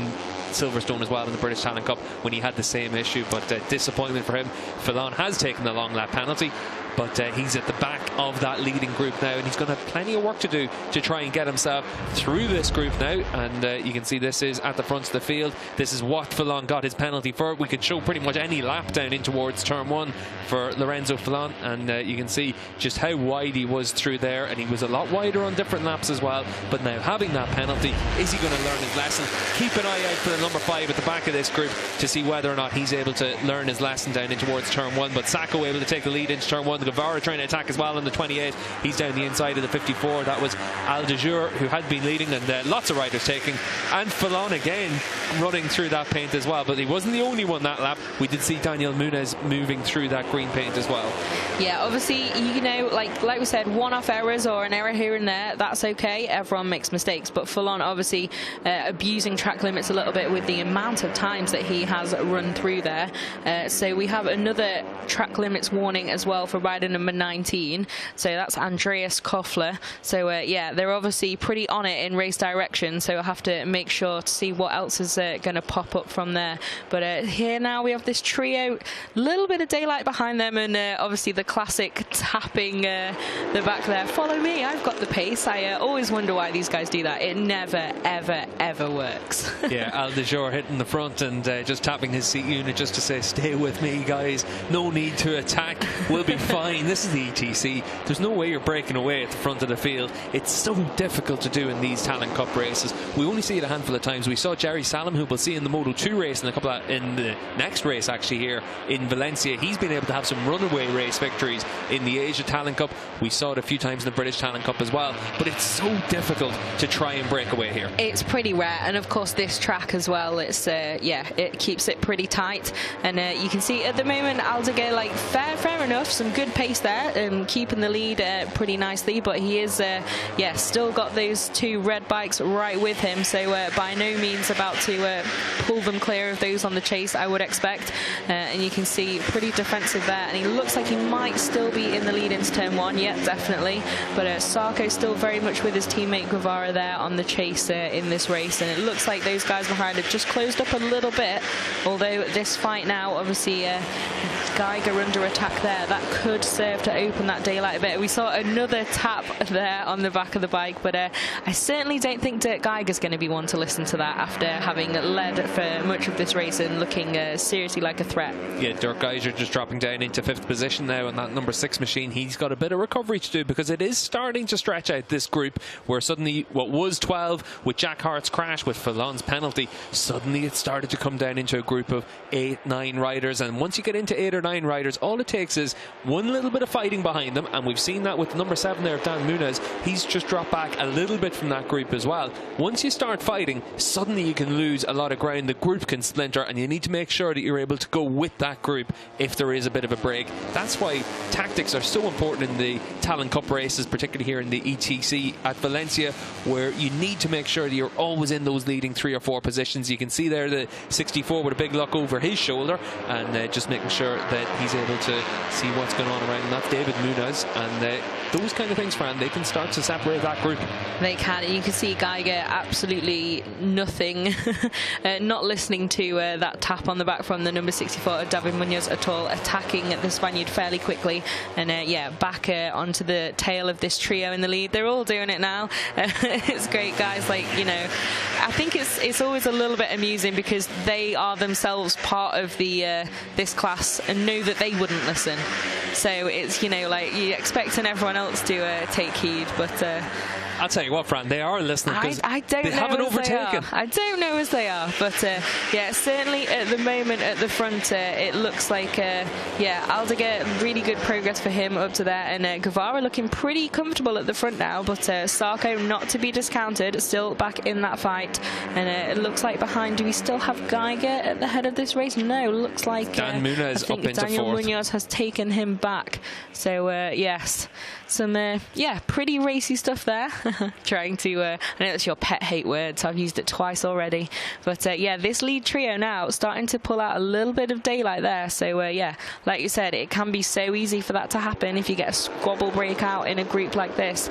Silverstone as well in the British Talent Cup when he had the same issue. But disappointment for him. Fallon has taken the long lap penalty, but he's at the back of that leading group now, and he's going to have plenty of work to do to try and get himself through this group now. And you can see this is at the front of the field. This is what Fallon got his penalty for. We could show pretty much any lap down in towards turn 1 for Lorenzo Fallon, and you can see just how wide he was through there, and he was a lot wider on different laps as well. But now having that penalty, is he going to learn his lesson? Keep an eye out for the number 5 at the back of this group to see whether or not he's able to learn his lesson down in towards turn 1. But Sacco able to take the lead into turn 1. Guevara trying to attack as well in the 28. He's down the inside of the 54. That was Aljour who had been leading, and lots of riders taking. And Fallon again running through that paint as well. But he wasn't the only one that lap. We did see Daniel Munoz moving through that green paint as well. Yeah, obviously, you know, like we said, one-off errors or an error here and there, that's okay. Everyone makes mistakes. But Fallon obviously abusing track limits a little bit with the amount of times that he has run through there. So we have another track limits warning as well for rider number 19. So that's Andreas Koffler. So yeah, they're obviously pretty on it in race direction. So we'll have to make sure to see what else is going to pop up from there. But here now we have this trio, little bit of daylight behind them, and obviously the classic tapping the back there. Follow me, I've got the pace. I always wonder why these guys do that. It never, ever, ever works. Yeah, Aljour hitting the front and just tapping his seat unit just to say, stay with me, guys. No need to attack. We'll be fine. fine. This is the ETC. There's no way you're breaking away at the front of the field. It's so difficult to do in these Talent Cup races. We only see it a handful of times. We saw Jerry Salem, who we'll see in the Moto2 race in in the next race actually here in Valencia. He's been able to have some runaway race victories in the Asia Talent Cup. We saw it a few times in the British Talent Cup as well, but it's so difficult to try and break away here. It's pretty rare, and of course this track as well, it's yeah, it keeps it pretty tight, and you can see at the moment Aldeguer, like, fair enough, some good pace there, keeping the lead pretty nicely, but he is yeah, still got those two red bikes right with him, so by no means about to pull them clear of those on the chase, I would expect. And you can see pretty defensive there, and he looks like he might still be in the lead into turn one. Yeah, definitely, but Sarko still very much with his teammate Guevara there on the chase in this race, and it looks like those guys behind have just closed up a little bit, although this fight now, obviously Geiger under attack there, that could serve to open that daylight a bit. We saw another tap there on the back of the bike, but I certainly don't think Dirk Geiger's going to be one to listen to that after having led for much of this race and looking seriously like a threat. Yeah, Dirk Geiger just dropping down into 5th position now on that number 6 machine. He's got a bit of recovery to do, because it is starting to stretch out this group, where suddenly what was 12 with Jack Hart's crash with Fallon's penalty, suddenly it started to come down into a group of 8-9 riders, and once you get into 8 or 9 riders, all it takes is one little bit of fighting behind them, and we've seen that with number 7 there, Dan Munoz. He's just dropped back a little bit from that group as well. Once you start fighting, suddenly you can lose a lot of ground, the group can splinter, and you need to make sure that you're able to go with that group if there is a bit of a break. That's why tactics are so important in the Talent Cup races, particularly here in the ETC at Valencia, where you need to make sure that you're always in those leading 3 or 4 positions. You can see there the 64 with a big look over his shoulder, and just making sure that he's able to see what's going on around him. That's David Munoz, and those kind of things, Fran, they can start to separate that group. They can, and you can see Geiger absolutely nothing, not listening to that tap on the back from the number 64 David Munoz at all, attacking the Spaniard fairly quickly, and yeah, back onto the tail of this trio in the lead. They're all doing it now. It's great, guys. Like, you know, I think it's always a little bit amusing, because they are themselves part of the this class and know that they wouldn't listen. So it's, you know, like, you're expecting everyone else to take heed, but I'll tell you what, Fran, they are listening, because they haven't overtaken. I don't know as they are, but yeah, certainly at the moment at the front, it looks like yeah, Aldeguer, really good progress for him up to there, and Guevara looking pretty comfortable at the front now, but Sarko not to be discounted, still back in that fight, and it looks like behind, do we still have Geiger at the head of this race? No, looks like Dan Munoz up into Daniel 4th. Munoz has taken him back, so yes, some yeah, pretty racy stuff there. Trying to I know it's your pet hate word, so I've used it twice already, but yeah, this lead trio now starting to pull out a little bit of daylight there, so yeah, like you said, it can be so easy for that to happen if you get a squabble breakout in a group like this.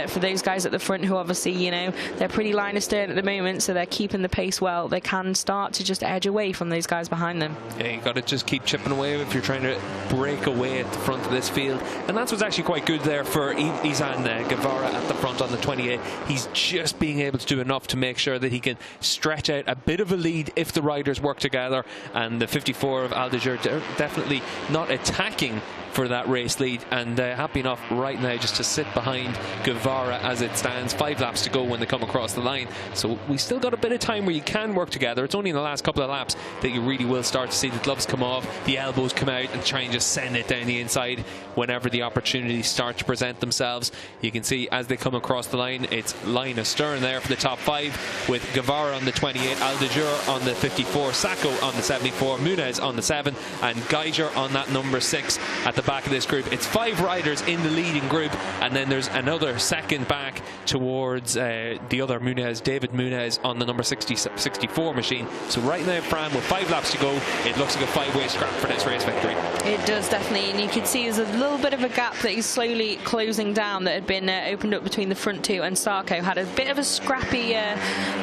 For those guys at the front who obviously, you know, they're pretty line astern at the moment, so they're keeping the pace well, they can start to just edge away from those guys behind them. Yeah, you got to just keep chipping away if you're trying to break away at the front of this field, and that's what's actually quite good there for Izan Guevara at the front on the 28. He's just being able to do enough to make sure that he can stretch out a bit of a lead if the riders work together, and the 54 of Aldeguer definitely not attacking for that race lead, and happy enough right now just to sit behind Guevara as it stands. 5 laps to go when they come across the line, so we still got a bit of time where you can work together. It's only in the last couple of laps that you really will start to see the gloves come off, the elbows come out, and try and just send it down the inside whenever the opportunities start to present themselves. You can see as they come across the line, it's line astern there for the top 5, with Guevara on the 28, Aldeguer on the 54, Sacco on the 74, Munoz on the 7, and Geiger on that number 6 at the back of this group. It's 5 riders in the leading group, and then there's another second back towards the other Munoz, David Munoz on the number 64 machine. So right now, Fran, with 5 laps to go, it looks like a 5-way scrap for this race victory. It does, definitely, and you can see there's a little bit of a gap that is slowly closing down that had been opened up between the front 2, and Sarko had a bit of a scrappy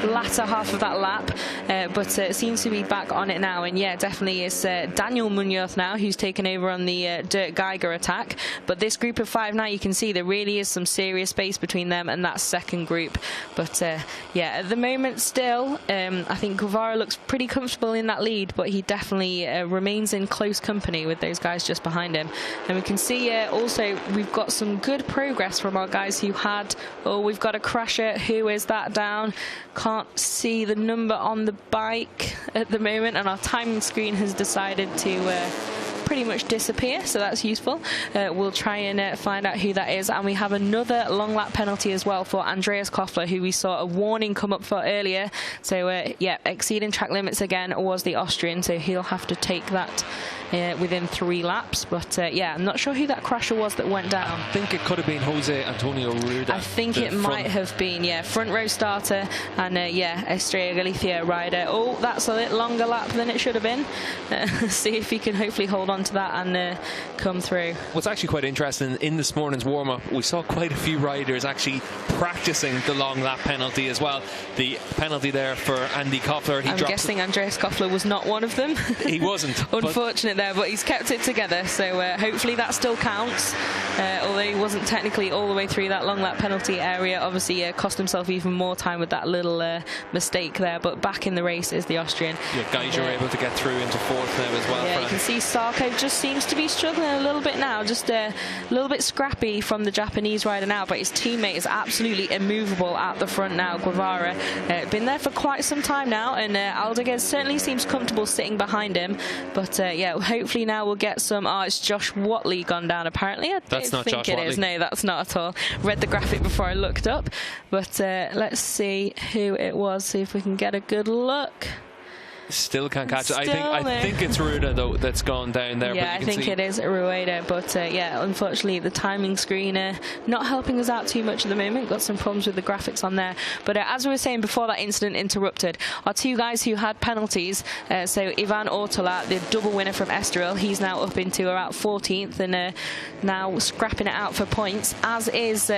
latter half of that lap, but seems to be back on it now, and yeah, definitely it's Daniel Munoz now who's taken over on the dirt Geiger attack. But this group of 5 now, you can see there really is some serious space between them and that second group. But yeah, at the moment still, I think Guevara looks pretty comfortable in that lead, but he definitely remains in close company with those guys just behind him. And we can see also we've got some good progress from our guys who had, oh, we've got a crasher. Who is that down? Can't see the number on the bike at the moment, and our timing screen has decided to pretty much disappear, so that's useful. We'll try and find out who that is. And we have another long lap penalty as well for Andreas Koffler, who we saw a warning come up for earlier. So yeah, exceeding track limits again was the Austrian, so he'll have to take that within 3 laps. But yeah, I'm not sure who that crasher was that went down. I think it could have been Jose Antonio Rueda. I think it might have been, yeah, front row starter and yeah, Estrella Galicia rider. Oh, that's a little longer lap than it should have been. See if he can hopefully hold on to that and come through. What's actually quite interesting, in this morning's warm-up, we saw quite a few riders actually practicing the long lap penalty as well. The penalty there for Andy Koffler. I'm guessing Andreas Koffler was not one of them. He wasn't. Unfortunate there, but he's kept it together, so hopefully that still counts. Although he wasn't technically all the way through that long lap penalty area, obviously cost himself even more time with that little mistake there, but back in the race is the Austrian. Yeah, guys, you're able to get through into 4th now as well. Yeah, you can see Sarko just seems to be struggling a little bit now, just a little bit scrappy from the Japanese rider now, but his teammate is absolutely immovable at the front now. Guevara been there for quite some time now, and Aldeguer certainly seems comfortable sitting behind him, but yeah, hopefully now we'll get some. Oh, it's Josh Watley gone down apparently. I don't think it is. No, that's not at all. Read the graphic before I looked up, but let's see who it was, see if we can get a good look. Still can't catch it. I think it's Rueda though that's gone down there. Yeah, but I think it is Rueda, but yeah, unfortunately the timing screen not helping us out too much at the moment. Got some problems with the graphics on there. But as we were saying before that incident interrupted, our 2 guys who had penalties, so Ivan Ortola, the double winner from Estoril, he's now up into about 14th and now scrapping it out for points, as is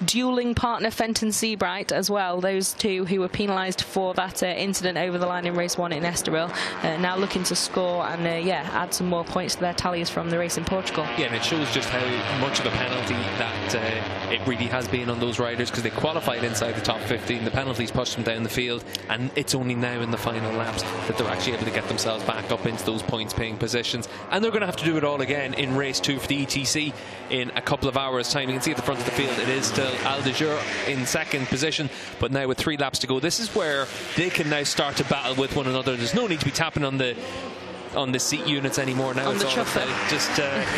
dueling partner Fenton Seabright as well. Those 2 who were penalised for that incident over the line in race 1 in Estoril, now looking to score and yeah, add some more points to their tallies from the race in Portugal. Yeah, and it shows just how much of a penalty that it really has been on those riders, because they qualified inside the top 15. The penalties pushed them down the field, and it's only now in the final laps that they're actually able to get themselves back up into those points paying positions, and they're going to have to do it all again in race 2 for the ETC in a couple of hours time. You can see at the front of the field it is still Aldeguer in 2nd position, but now with 3 laps to go, this is where they can now start to battle with one another. There's no need to be tapping on the seat units anymore now. It's all about just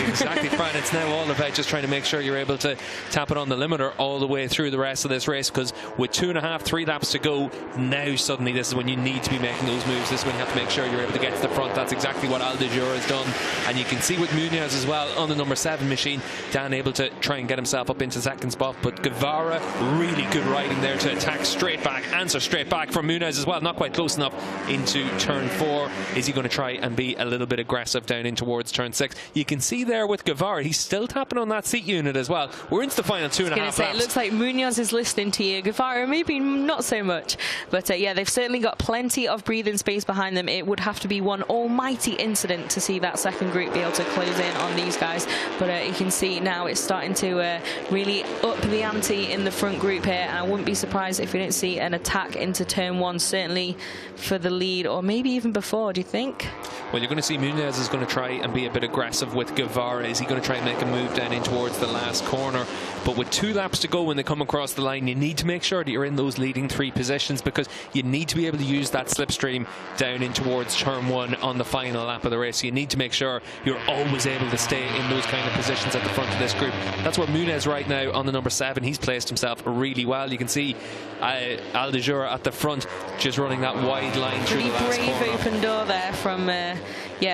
exactly, Fran, it's now all about just trying to make sure you're able to tap it on the limiter all the way through the rest of this race, because with 2.5-3 laps to go, now suddenly this is when you need to be making those moves. This is when you have to make sure you're able to get to the front. That's exactly what Aldeguer has done, and you can see with Munoz as well on the number 7 machine, Dan able to try and get himself up into 2nd spot, but Guevara, really good riding there to attack straight back, answer straight back from Munoz as well, not quite close enough into turn 4. Is he going to try and be a little bit aggressive down in towards turn 6? You can see there with Guevara, he's still tapping on that seat unit as well. We're into the final 2.5 laps. It looks like Munoz is listening to you. Guevara maybe not so much, but yeah, they've certainly got plenty of breathing space behind them. It would have to be one almighty incident to see that second group be able to close in on these guys, but you can see now it's starting to really up the ante in the front group here, and I wouldn't be surprised if we don't see an attack into turn 1, certainly for the lead, or maybe even before. Do you think? Well, you're going to see Munoz is going to try and be a bit aggressive with Guevara. Is he going to try and make a move down in towards the last corner? But with 2 laps to go when they come across the line, you need to make sure that you're in those leading 3 positions, because you need to be able to use that slipstream down in towards turn 1 on the final lap of the race. So you need to make sure you're always able to stay in those kind of positions at the front of this group. That's where Munoz right now on the number 7, he's placed himself really well. You can see Aldeguer at the front, just running that wide line through the last corner. Brave open door there from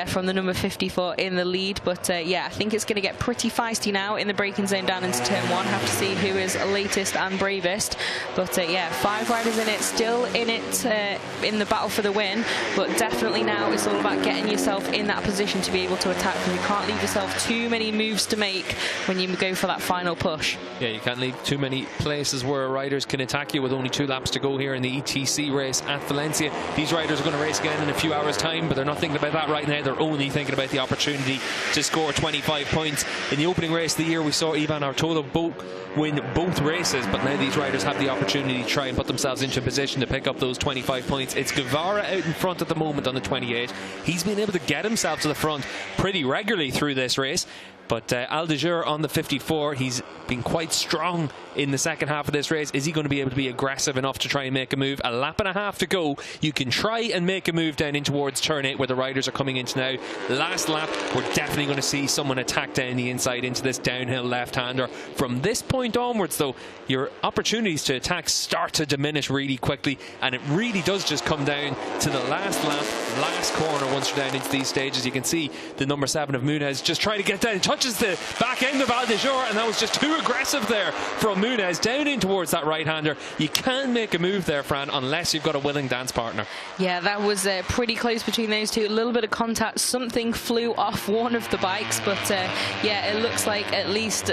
from the number 54 in the lead, but yeah, I think it's going to get pretty feisty now in the braking zone down into turn 1. Have to see who is latest and bravest, but yeah, 5 riders in it, still in it in the battle for the win, but definitely now it's all about getting yourself in that position to be able to attack, because you can't leave yourself too many moves to make when you go for that final push. Yeah, you can't leave too many places where riders can attack you with only 2 laps to go here in the ETC race at Valencia. These riders are going to race again in a few hours time, but they're not thinking about that right now. head. They're only thinking about the opportunity to score 25 points. In the opening race of the year, we saw Ivan Ortola win both races, but now these riders have the opportunity to try and put themselves into a position to pick up those 25 points. It's Guevara out in front at the moment on the 28. He's been able to get himself to the front pretty regularly through this race. But Aldeguer on the 54, he's been quite strong in the second half of this race. Is he going to be able to be aggressive enough to try and make a move? A lap and a half to go. You can try and make a move down in towards turn 8 where the riders are coming into now. Last lap, we're definitely going to see someone attack down the inside into this downhill left-hander. From this point onwards, though, your opportunities to attack start to diminish really quickly, and it really does just come down to the last lap, last corner. Once you're down into these stages, you can see the number 7 of Munoz just trying to get down. Touches the back end of Aldeguer, and that was just too aggressive there from Munoz down in towards that right-hander. You can make a move there, Fran, unless you've got a willing dance partner. Yeah, that was pretty close between those two. A little bit of contact. Something flew off one of the bikes, but yeah, it looks like at least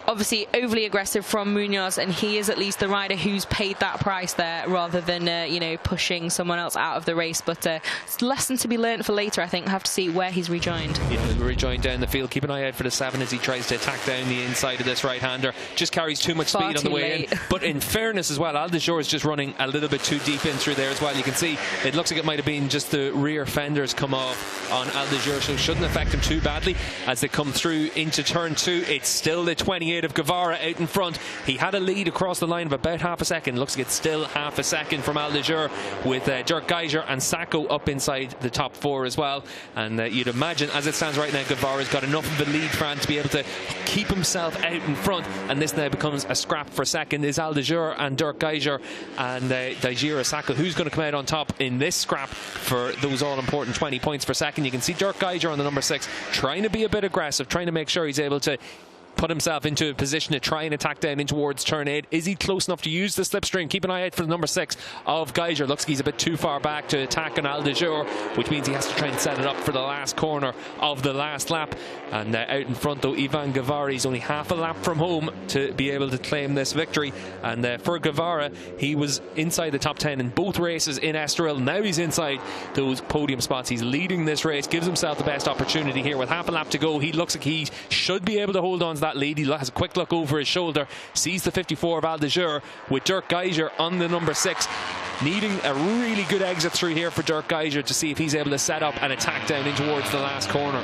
obviously overly aggressive from Munoz, and he is at least the rider who's paid that price there rather than you know, pushing someone else out of the race. But it's a lesson to be learned for later. I think we'll have to see where he's rejoined. Yeah, he'll rejoin down the field. Keep an eye out for the 7 as he tries to attack down the inside of this right-hander. Just carries too much speed on the way in. But in fairness as well, Aldeguer is just running a little bit too deep in through there as well. You can see it looks like it might have been just the rear fenders come off on Aldeguer, so it shouldn't affect him too badly as they come through into turn 2. It's still the 28 of Guevara out in front. He had a lead across the line of about half a second. Looks like it's still half a second from Aldeguer, with Dirk Geiger and Sacco up inside the top 4 as well. And you'd imagine, as it stands right now, Guevara's got enough of a lead, Fran, to be able to keep himself out in front, and this now becomes a scrap for second. Is Aldeguer and Dirk Geiger and Daijiro Sacco who's going to come out on top in this scrap for those all-important 20 points for second. You can see Dirk Geiger on the number 6 trying to be a bit aggressive, trying to make sure he's able to put himself into a position to try and attack down in towards turn 8. Is he close enough to use the slipstream? Keep an eye out for the number 6 of Geiger. Looks like he's a bit too far back to attack on Aldeguer, which means he has to try and set it up for the last corner of the last lap. And out in front, though, Ivan Guevara, he's only half a lap from home to be able to claim this victory. And for Guevara, he was inside the top 10 in both races in Estoril. Now he's inside those podium spots. He's leading this race, gives himself the best opportunity here with half a lap to go. He looks like he should be able to hold on to that lead. He has a quick look over his shoulder, sees the 54 of Aldeguer with Dirk Geiger on the number 6. Needing a really good exit through here for Dirk Geiger to see if he's able to set up and attack down in towards the last corner.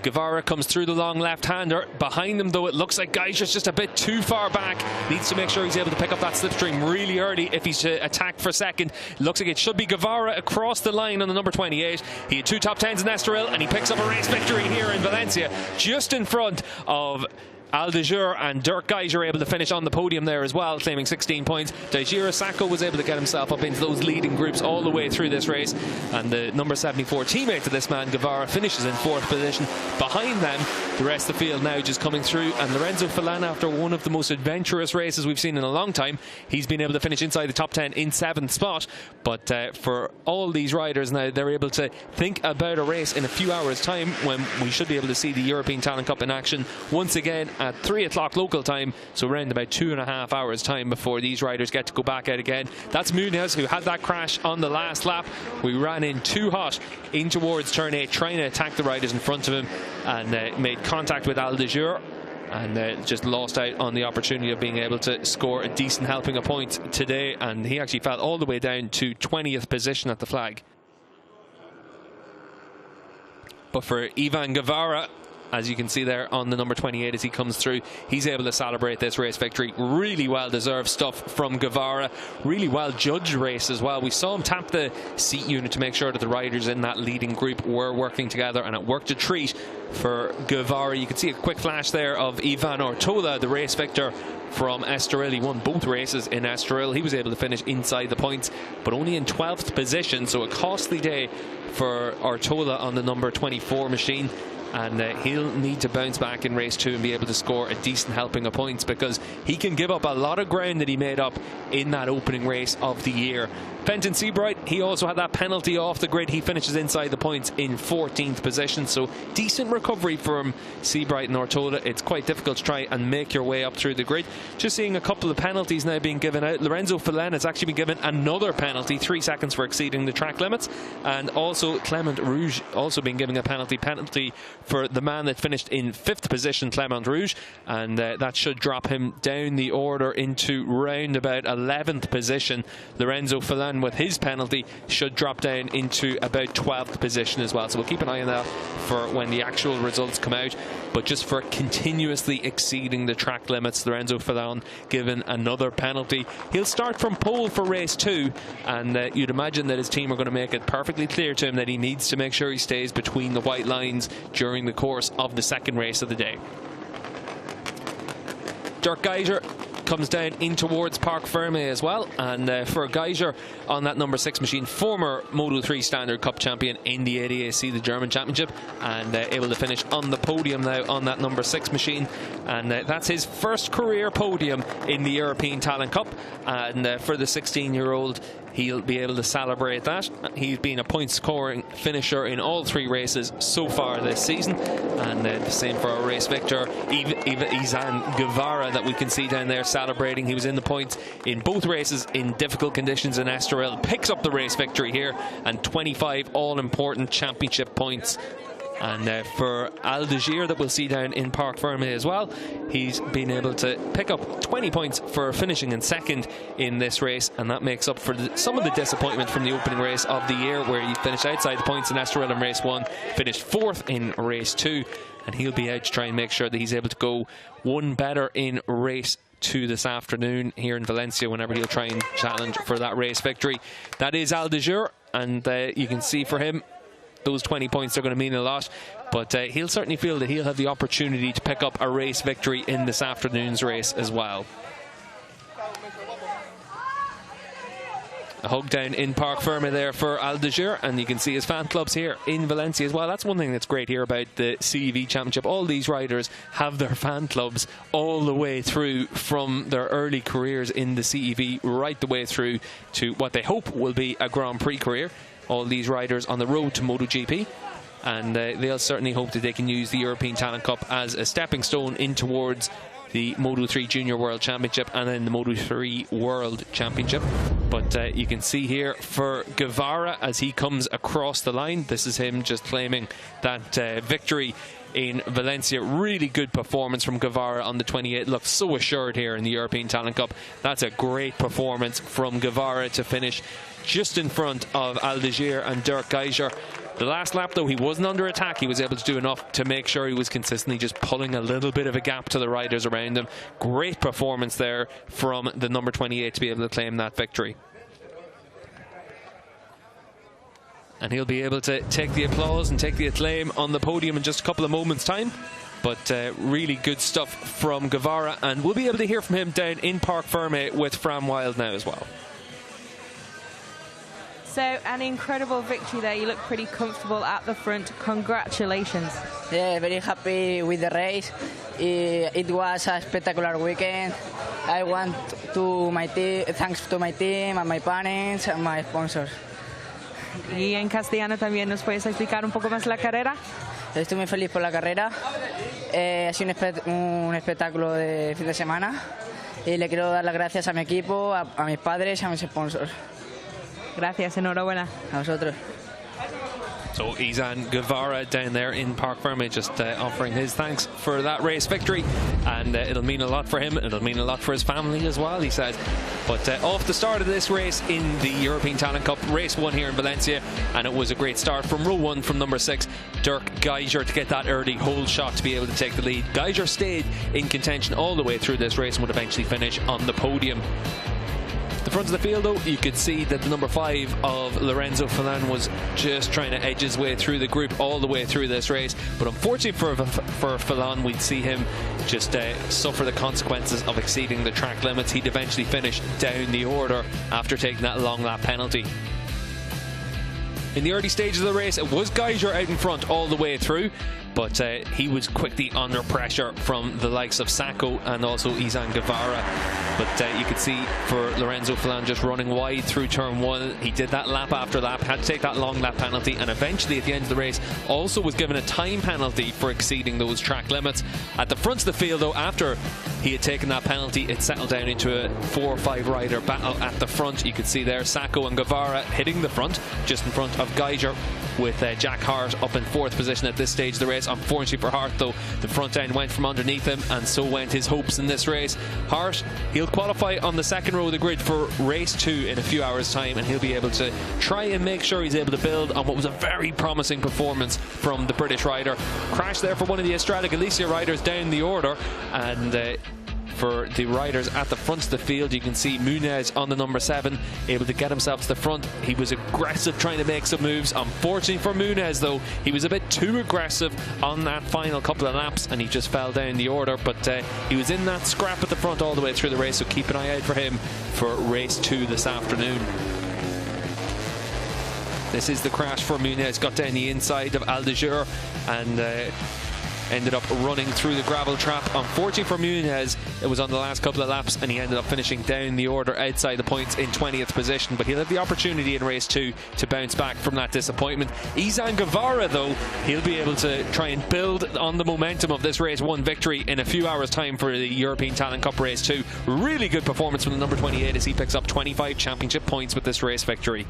Guevara comes through the long left-hander. Behind him, though, it looks like Geiger's just a bit too far back. Needs to make sure he's able to pick up that slipstream really early if he's to attack for second. Looks like it should be Guevara across the line on the number 28. He had 2 top 10s in Estoril, and he picks up a race victory here in Valencia, just in front of Aldeguer, and Dirk Geiger able to finish on the podium there as well, claiming 16 points. Daijiro Sacco was able to get himself up into those leading groups all the way through this race, and the number 74 teammate to this man, Guevara, finishes in 4th position. Behind them, the rest of the field now just coming through, and Lorenzo Falana, after one of the most adventurous races we've seen in a long time, he's been able to finish inside the top 10 in 7th spot. But for all these riders now, they're able to think about a race in a few hours' time, when we should be able to see the European Talent Cup in action once again at 3 o'clock local time, so around about 2.5 hours time before these riders get to go back out again. That's Munoz, who had that crash on the last lap. We ran in too hot in towards turn 8, trying to attack the riders in front of him, and made contact with Aldeguer, and just lost out on the opportunity of being able to score a decent helping of points today, and he actually fell all the way down to 20th position at the flag. But for Ivan Guevara, as you can see there on the number 28 as he comes through, he's able to celebrate this race victory. Really well deserved stuff from Guevara. Really well judged race as well. We saw him tap the seat unit to make sure that the riders in that leading group were working together, and it worked a treat for Guevara. You can see a quick flash there of Ivan Ortola, the race victor from Estoril. He won both races in Estoril. He was able to finish inside the points, but only in 12th position, so a costly day for Ortola on the number 24 machine. and he'll need to bounce back in race 2 and be able to score a decent helping of points, because he can give up a lot of ground that he made up in that opening race of the year. Fenton Seabright, he also had that penalty off the grid. He finishes inside the points in 14th position, so decent recovery from Seabright and Ortola. It's quite difficult to try and make your way up through the grid. Just seeing a couple of penalties now being given out. Lorenzo Fillen has actually been given another penalty, 3 seconds for exceeding the track limits, and also Clement Rouge also been given a penalty for the man that finished in 5th position, Clement Rouge, and that should drop him down the order into round about 11th position. Lorenzo Fillen with his penalty should drop down into about 12th position as well, so we'll keep an eye on that for when the actual results come out. But just for continuously exceeding the track limits, Lorenzo Fillen given another penalty. He'll start from pole for race 2, and you'd imagine that his team are going to make it perfectly clear to him that he needs to make sure he stays between the white lines during the course of the second race of the day. Dirk Geiger comes down in towards Parc Fermé as well, and for Geiger on that number 6 machine, former Moto3 Standard Cup champion in the ADAC, the German Championship, and able to finish on the podium now on that number 6 machine, and that's his first career podium in the European Talent Cup, and for the 16-year-old, he'll be able to celebrate that. He's been a point scoring finisher in all 3 races so far this season, and the same for our race victor Izan Guevara that we can see down there celebrating. He was in the points in both races in difficult conditions in Estoril, picks up the race victory here, and 25 all-important championship points. And for Aldegir, that we'll see down in Parc Fermé as well, he's been able to pick up 20 points for finishing in 2nd in this race, and that makes up for some of the disappointment from the opening race of the year, where he finished outside the points in Estoril in race 1, finished 4th in race 2, and he'll be out to try and make sure that he's able to go one better in race 2 this afternoon here in Valencia, whenever he'll try and challenge for that race victory. That is Aldegir, and you can see for him those 20 points are going to mean a lot, but he'll certainly feel that he'll have the opportunity to pick up a race victory in this afternoon's race as well. A hug down in Parc Fermé there for Aldegir, and you can see his fan clubs here in Valencia as well. That's one thing that's great here about the CEV Championship. All these riders have their fan clubs all the way through, from their early careers in the CEV right the way through to what they hope will be a Grand Prix career. All these riders on the road to MotoGP, and they'll certainly hope that they can use the European Talent Cup as a stepping stone in towards the Moto3 Junior World Championship and then the Moto3 World Championship. But you can see here for Guevara as he comes across the line, this is him just claiming that victory in Valencia. Really good performance from Guevara on the 28. Looks so assured here in the European Talent Cup. That's a great performance from Guevara to finish just in front of Aldegir and Dirk Geiger. The last lap, though, he wasn't under attack. He was able to do enough to make sure he was consistently just pulling a little bit of a gap to the riders around him. Great performance there from the number 28 to be able to claim that victory. And he'll be able to take the applause and take the acclaim on the podium in just a couple of moments' time. But really good stuff from Guevara, and we'll be able to hear from him down in Parc Fermé with Fran Wild now as well. So, an incredible victory there. You look pretty comfortable at the front. Congratulations. Yeah, very happy with the race. It was a spectacular weekend. I want to thanks to my team and my parents and my sponsors. Y en castellano también, ¿nos puedes explicar un poco más la carrera? Estoy muy feliz por la carrera. Ha sido un espectáculo de fin de semana. Y le quiero dar las gracias a mi equipo, a mis padres y a mis sponsors. Gracias, enhorabuena. A vosotros. So Izan Guevara down there in Parc Fermé just offering his thanks for that race victory, and it'll mean a lot for him, it'll mean a lot for his family as well, he says. But off the start of this race in the European Talent Cup, race 1 here in Valencia, and it was a great start from row 1 from number 6, Dirk Geiger, to get that early hole shot to be able to take the lead. Geiger stayed in contention all the way through this race and would eventually finish on the podium. The front of the field, though, you could see that the number 5 of Lorenzo Fillen was just trying to edge his way through the group all the way through this race. But unfortunately for Fillen, we'd see him just suffer the consequences of exceeding the track limits. He'd eventually finish down the order after taking that long lap penalty. In the early stages of the race, it was Geiger out in front all the way through, but he was quickly under pressure from the likes of Sacco and also Izan Guevara. But you could see for Lorenzo Felon just running wide through turn 1. He did that lap after lap, had to take that long lap penalty, and eventually at the end of the race also was given a time penalty for exceeding those track limits. At the front of the field though, after he had taken that penalty, it settled down into a 4 or 5 rider battle at the front. You could see there Sacco and Guevara hitting the front, just in front of Geiger, with Jack Hart up in 4th position at this stage of the race. Unfortunately for Hart though, the front end went from underneath him, and so went his hopes in this race. Hart, he'll qualify on the 2nd row of the grid for race 2 in a few hours time, and he'll be able to try and make sure he's able to build on what was a very promising performance from the British rider. Crash there for one of the Estrada Galicia riders down the order, and for the riders at the front of the field, you can see Munoz on the number 7 able to get himself to the front. He was aggressive trying to make some moves. Unfortunately for Munoz though, he was a bit too aggressive on that final couple of laps, and he just fell down the order. But he was in that scrap at the front all the way through the race, so keep an eye out for him for race 2 this afternoon. This is the crash for Munoz. Got down the inside of Aldeguer and ended up running through the gravel trap. Unfortunately for Munoz, it was on the last couple of laps, and he ended up finishing down the order outside the points in 20th position. But he'll have the opportunity in race 2 to bounce back from that disappointment. Izan Guevara though, he'll be able to try and build on the momentum of this race 1 victory in a few hours time for the European Talent Cup race 2. Really good performance from the number 28 as he picks up 25 championship points with this race victory.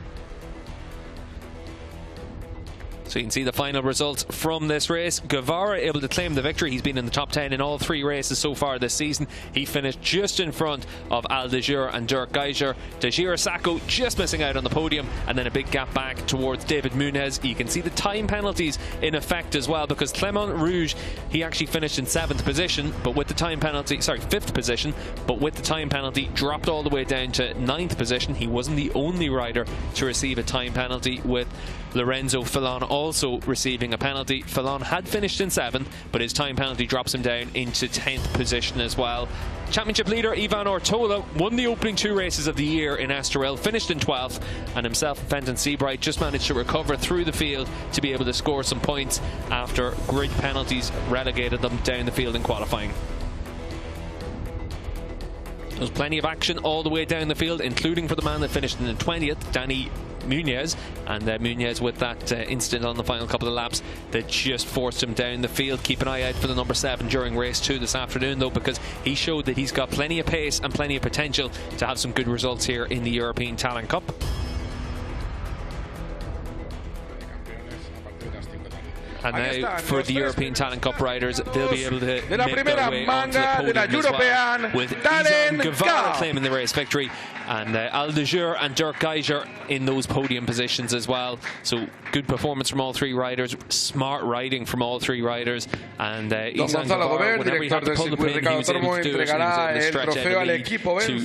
So you can see the final results from this race. Guevara able to claim the victory. He's been in the top 10 in all 3 races so far this season. He finished just in front of Aldeguer and Dirk Geiger. Dejir Sacco just missing out on the podium, and then a big gap back towards David Munoz. You can see the time penalties in effect as well, because Clement Rouge, he actually finished in 7th position, but with the time penalty, sorry, 5th position, but with the time penalty dropped all the way down to 9th position. He wasn't the only rider to receive a time penalty, with Lorenzo Felon also receiving a penalty. Felon had finished in 7th, but his time penalty drops him down into 10th position as well. Championship leader Ivan Ortola won the opening 2 races of the year in Estoril, finished in 12th, and himself and Fenton Seabright just managed to recover through the field to be able to score some points after grid penalties relegated them down the field in qualifying. There was plenty of action all the way down the field, including for the man that finished in the 20th, Danny Munoz, and Munoz with that incident on the final couple of laps that just forced him down the field. Keep an eye out for the number 7 during race 2 this afternoon though, because he showed that he's got plenty of pace and plenty of potential to have some good results here in the European Talent Cup. And now for the European Talent Cup riders, they'll be able to make their way onto the podium as well, with Izan Guevara claiming the race victory, and Aldeguer and Dirk Geiger in those podium positions as well. So good performance from all 3 riders, smart riding from all 3 riders, and Izan Guevara, whenever he had to pull the pin, he was able to do it, and he was able to stretch out the lead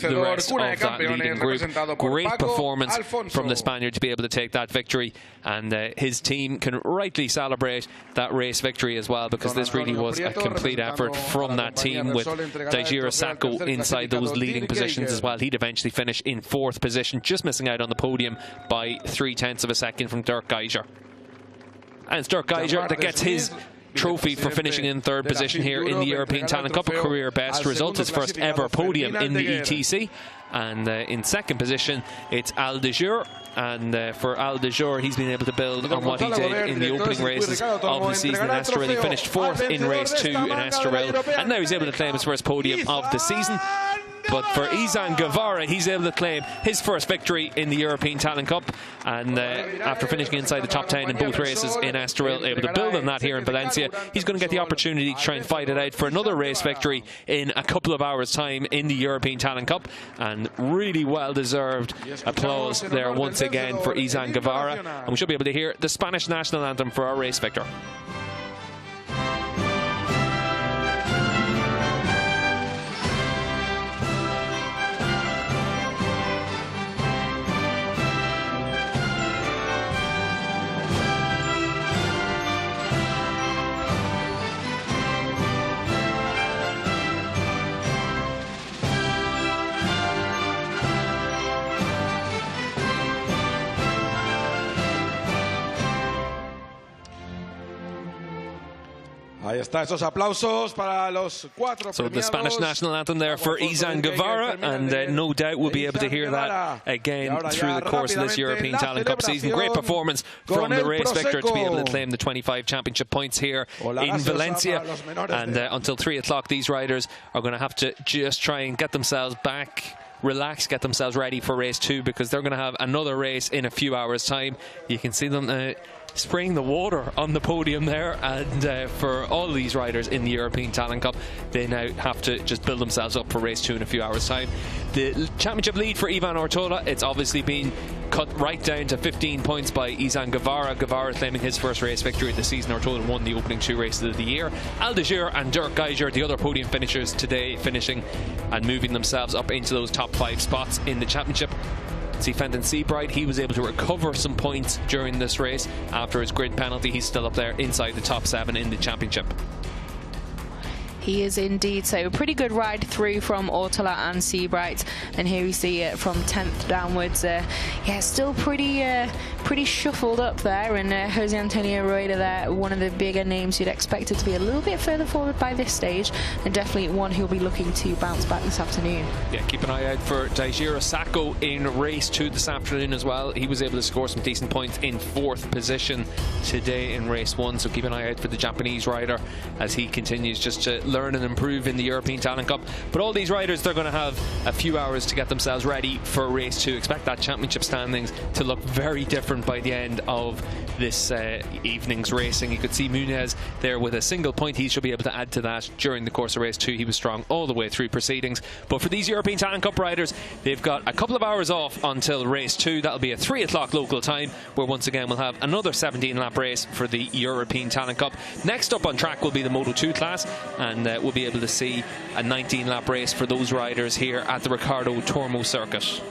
to the rest of that leading group. Great performance from the Spaniard to be able to take that victory, and his team can rightly celebrate that race victory as well, because this really was a complete effort from that team, with Dejir Sacco inside those leading positions as well. He'd eventually finish in 4th position, just missing out on the podium by 0.3 of a second from Dirk Geiger. And it's Dirk Geiger that gets his trophy for finishing in 3rd position here in the European Talent Cup, a career best result, his first ever podium in the ETC. And in 2nd position it's Aldeguer, and for Aldeguer, he's been able to build on what he did in the opening races of the season in Estoril. He finished 4th in race 2 in Estoril, and now he's able to claim his first podium of the season. But for Izan Guevara, he's able to claim his first victory in the European Talent Cup, and after finishing inside the top 10 in both races in Estoril, able to build on that here in Valencia, he's going to get the opportunity to try and fight it out for another race victory in a couple of hours time in the European Talent Cup, and really well deserved applause there once again for Izan Guevara. And we should be able to hear the Spanish national anthem for our race victor. Ahí está, esos aplausos para los cuatro So the premiados. Spanish national anthem there for Izan Guevara, and no doubt we'll be able to hear that again through the course of this European Talent Cup season. Great performance from the race victor to be able to claim the 25 championship points here in Valencia. And until 3 o'clock, these riders are going to have to just try and get themselves back, relax, get themselves ready for race 2, because they're going to have another race in a few hours' time. You can see them spraying the water on the podium there, and for all these riders in the European Talent Cup, they now have to just build themselves up for race 2 in a few hours' time. The championship lead for Ivan Ortola, it's obviously been cut right down to 15 points by Izan Guevara. Guevara claiming his first race victory of the season. Ortola won the opening 2 races of the year. Aldegier and Dirk Geiger, the other podium finishers today, finishing and moving themselves up into those top 5 spots in the championship. See Fenton Seabright, he was able to recover some points during this race after his grid penalty. He's still up there inside the top 7 in the championship. He is indeed. So a pretty good ride through from Ortola and Seabright, and here we see it from 10th downwards. Yeah, still pretty shuffled up there, and Jose Antonio Rueda there, one of the bigger names you'd expect it to be a little bit further forward by this stage, and definitely one who'll be looking to bounce back this afternoon. Yeah, keep an eye out for Daijiro Sacco in race 2 this afternoon as well. He was able to score some decent points in 4th position today in race 1, so keep an eye out for the Japanese rider as he continues just to learn and improve in the European Talent Cup. But all these riders, they're going to have a few hours to get themselves ready for race 2. Expect that championship standings to look very different by the end of this evening's racing. You could see Munoz there with a single point. He should be able to add to that during the course of race 2. He was strong all the way through proceedings. But for these European Talent Cup riders, they've got a couple of hours off until race 2. That'll be at 3 o'clock local time, where once again we'll have another 17-lap race for the European Talent Cup. Next up on track will be the Moto2 class, and we'll be able to see a 19-lap race for those riders here at the Ricardo Tormo circuit.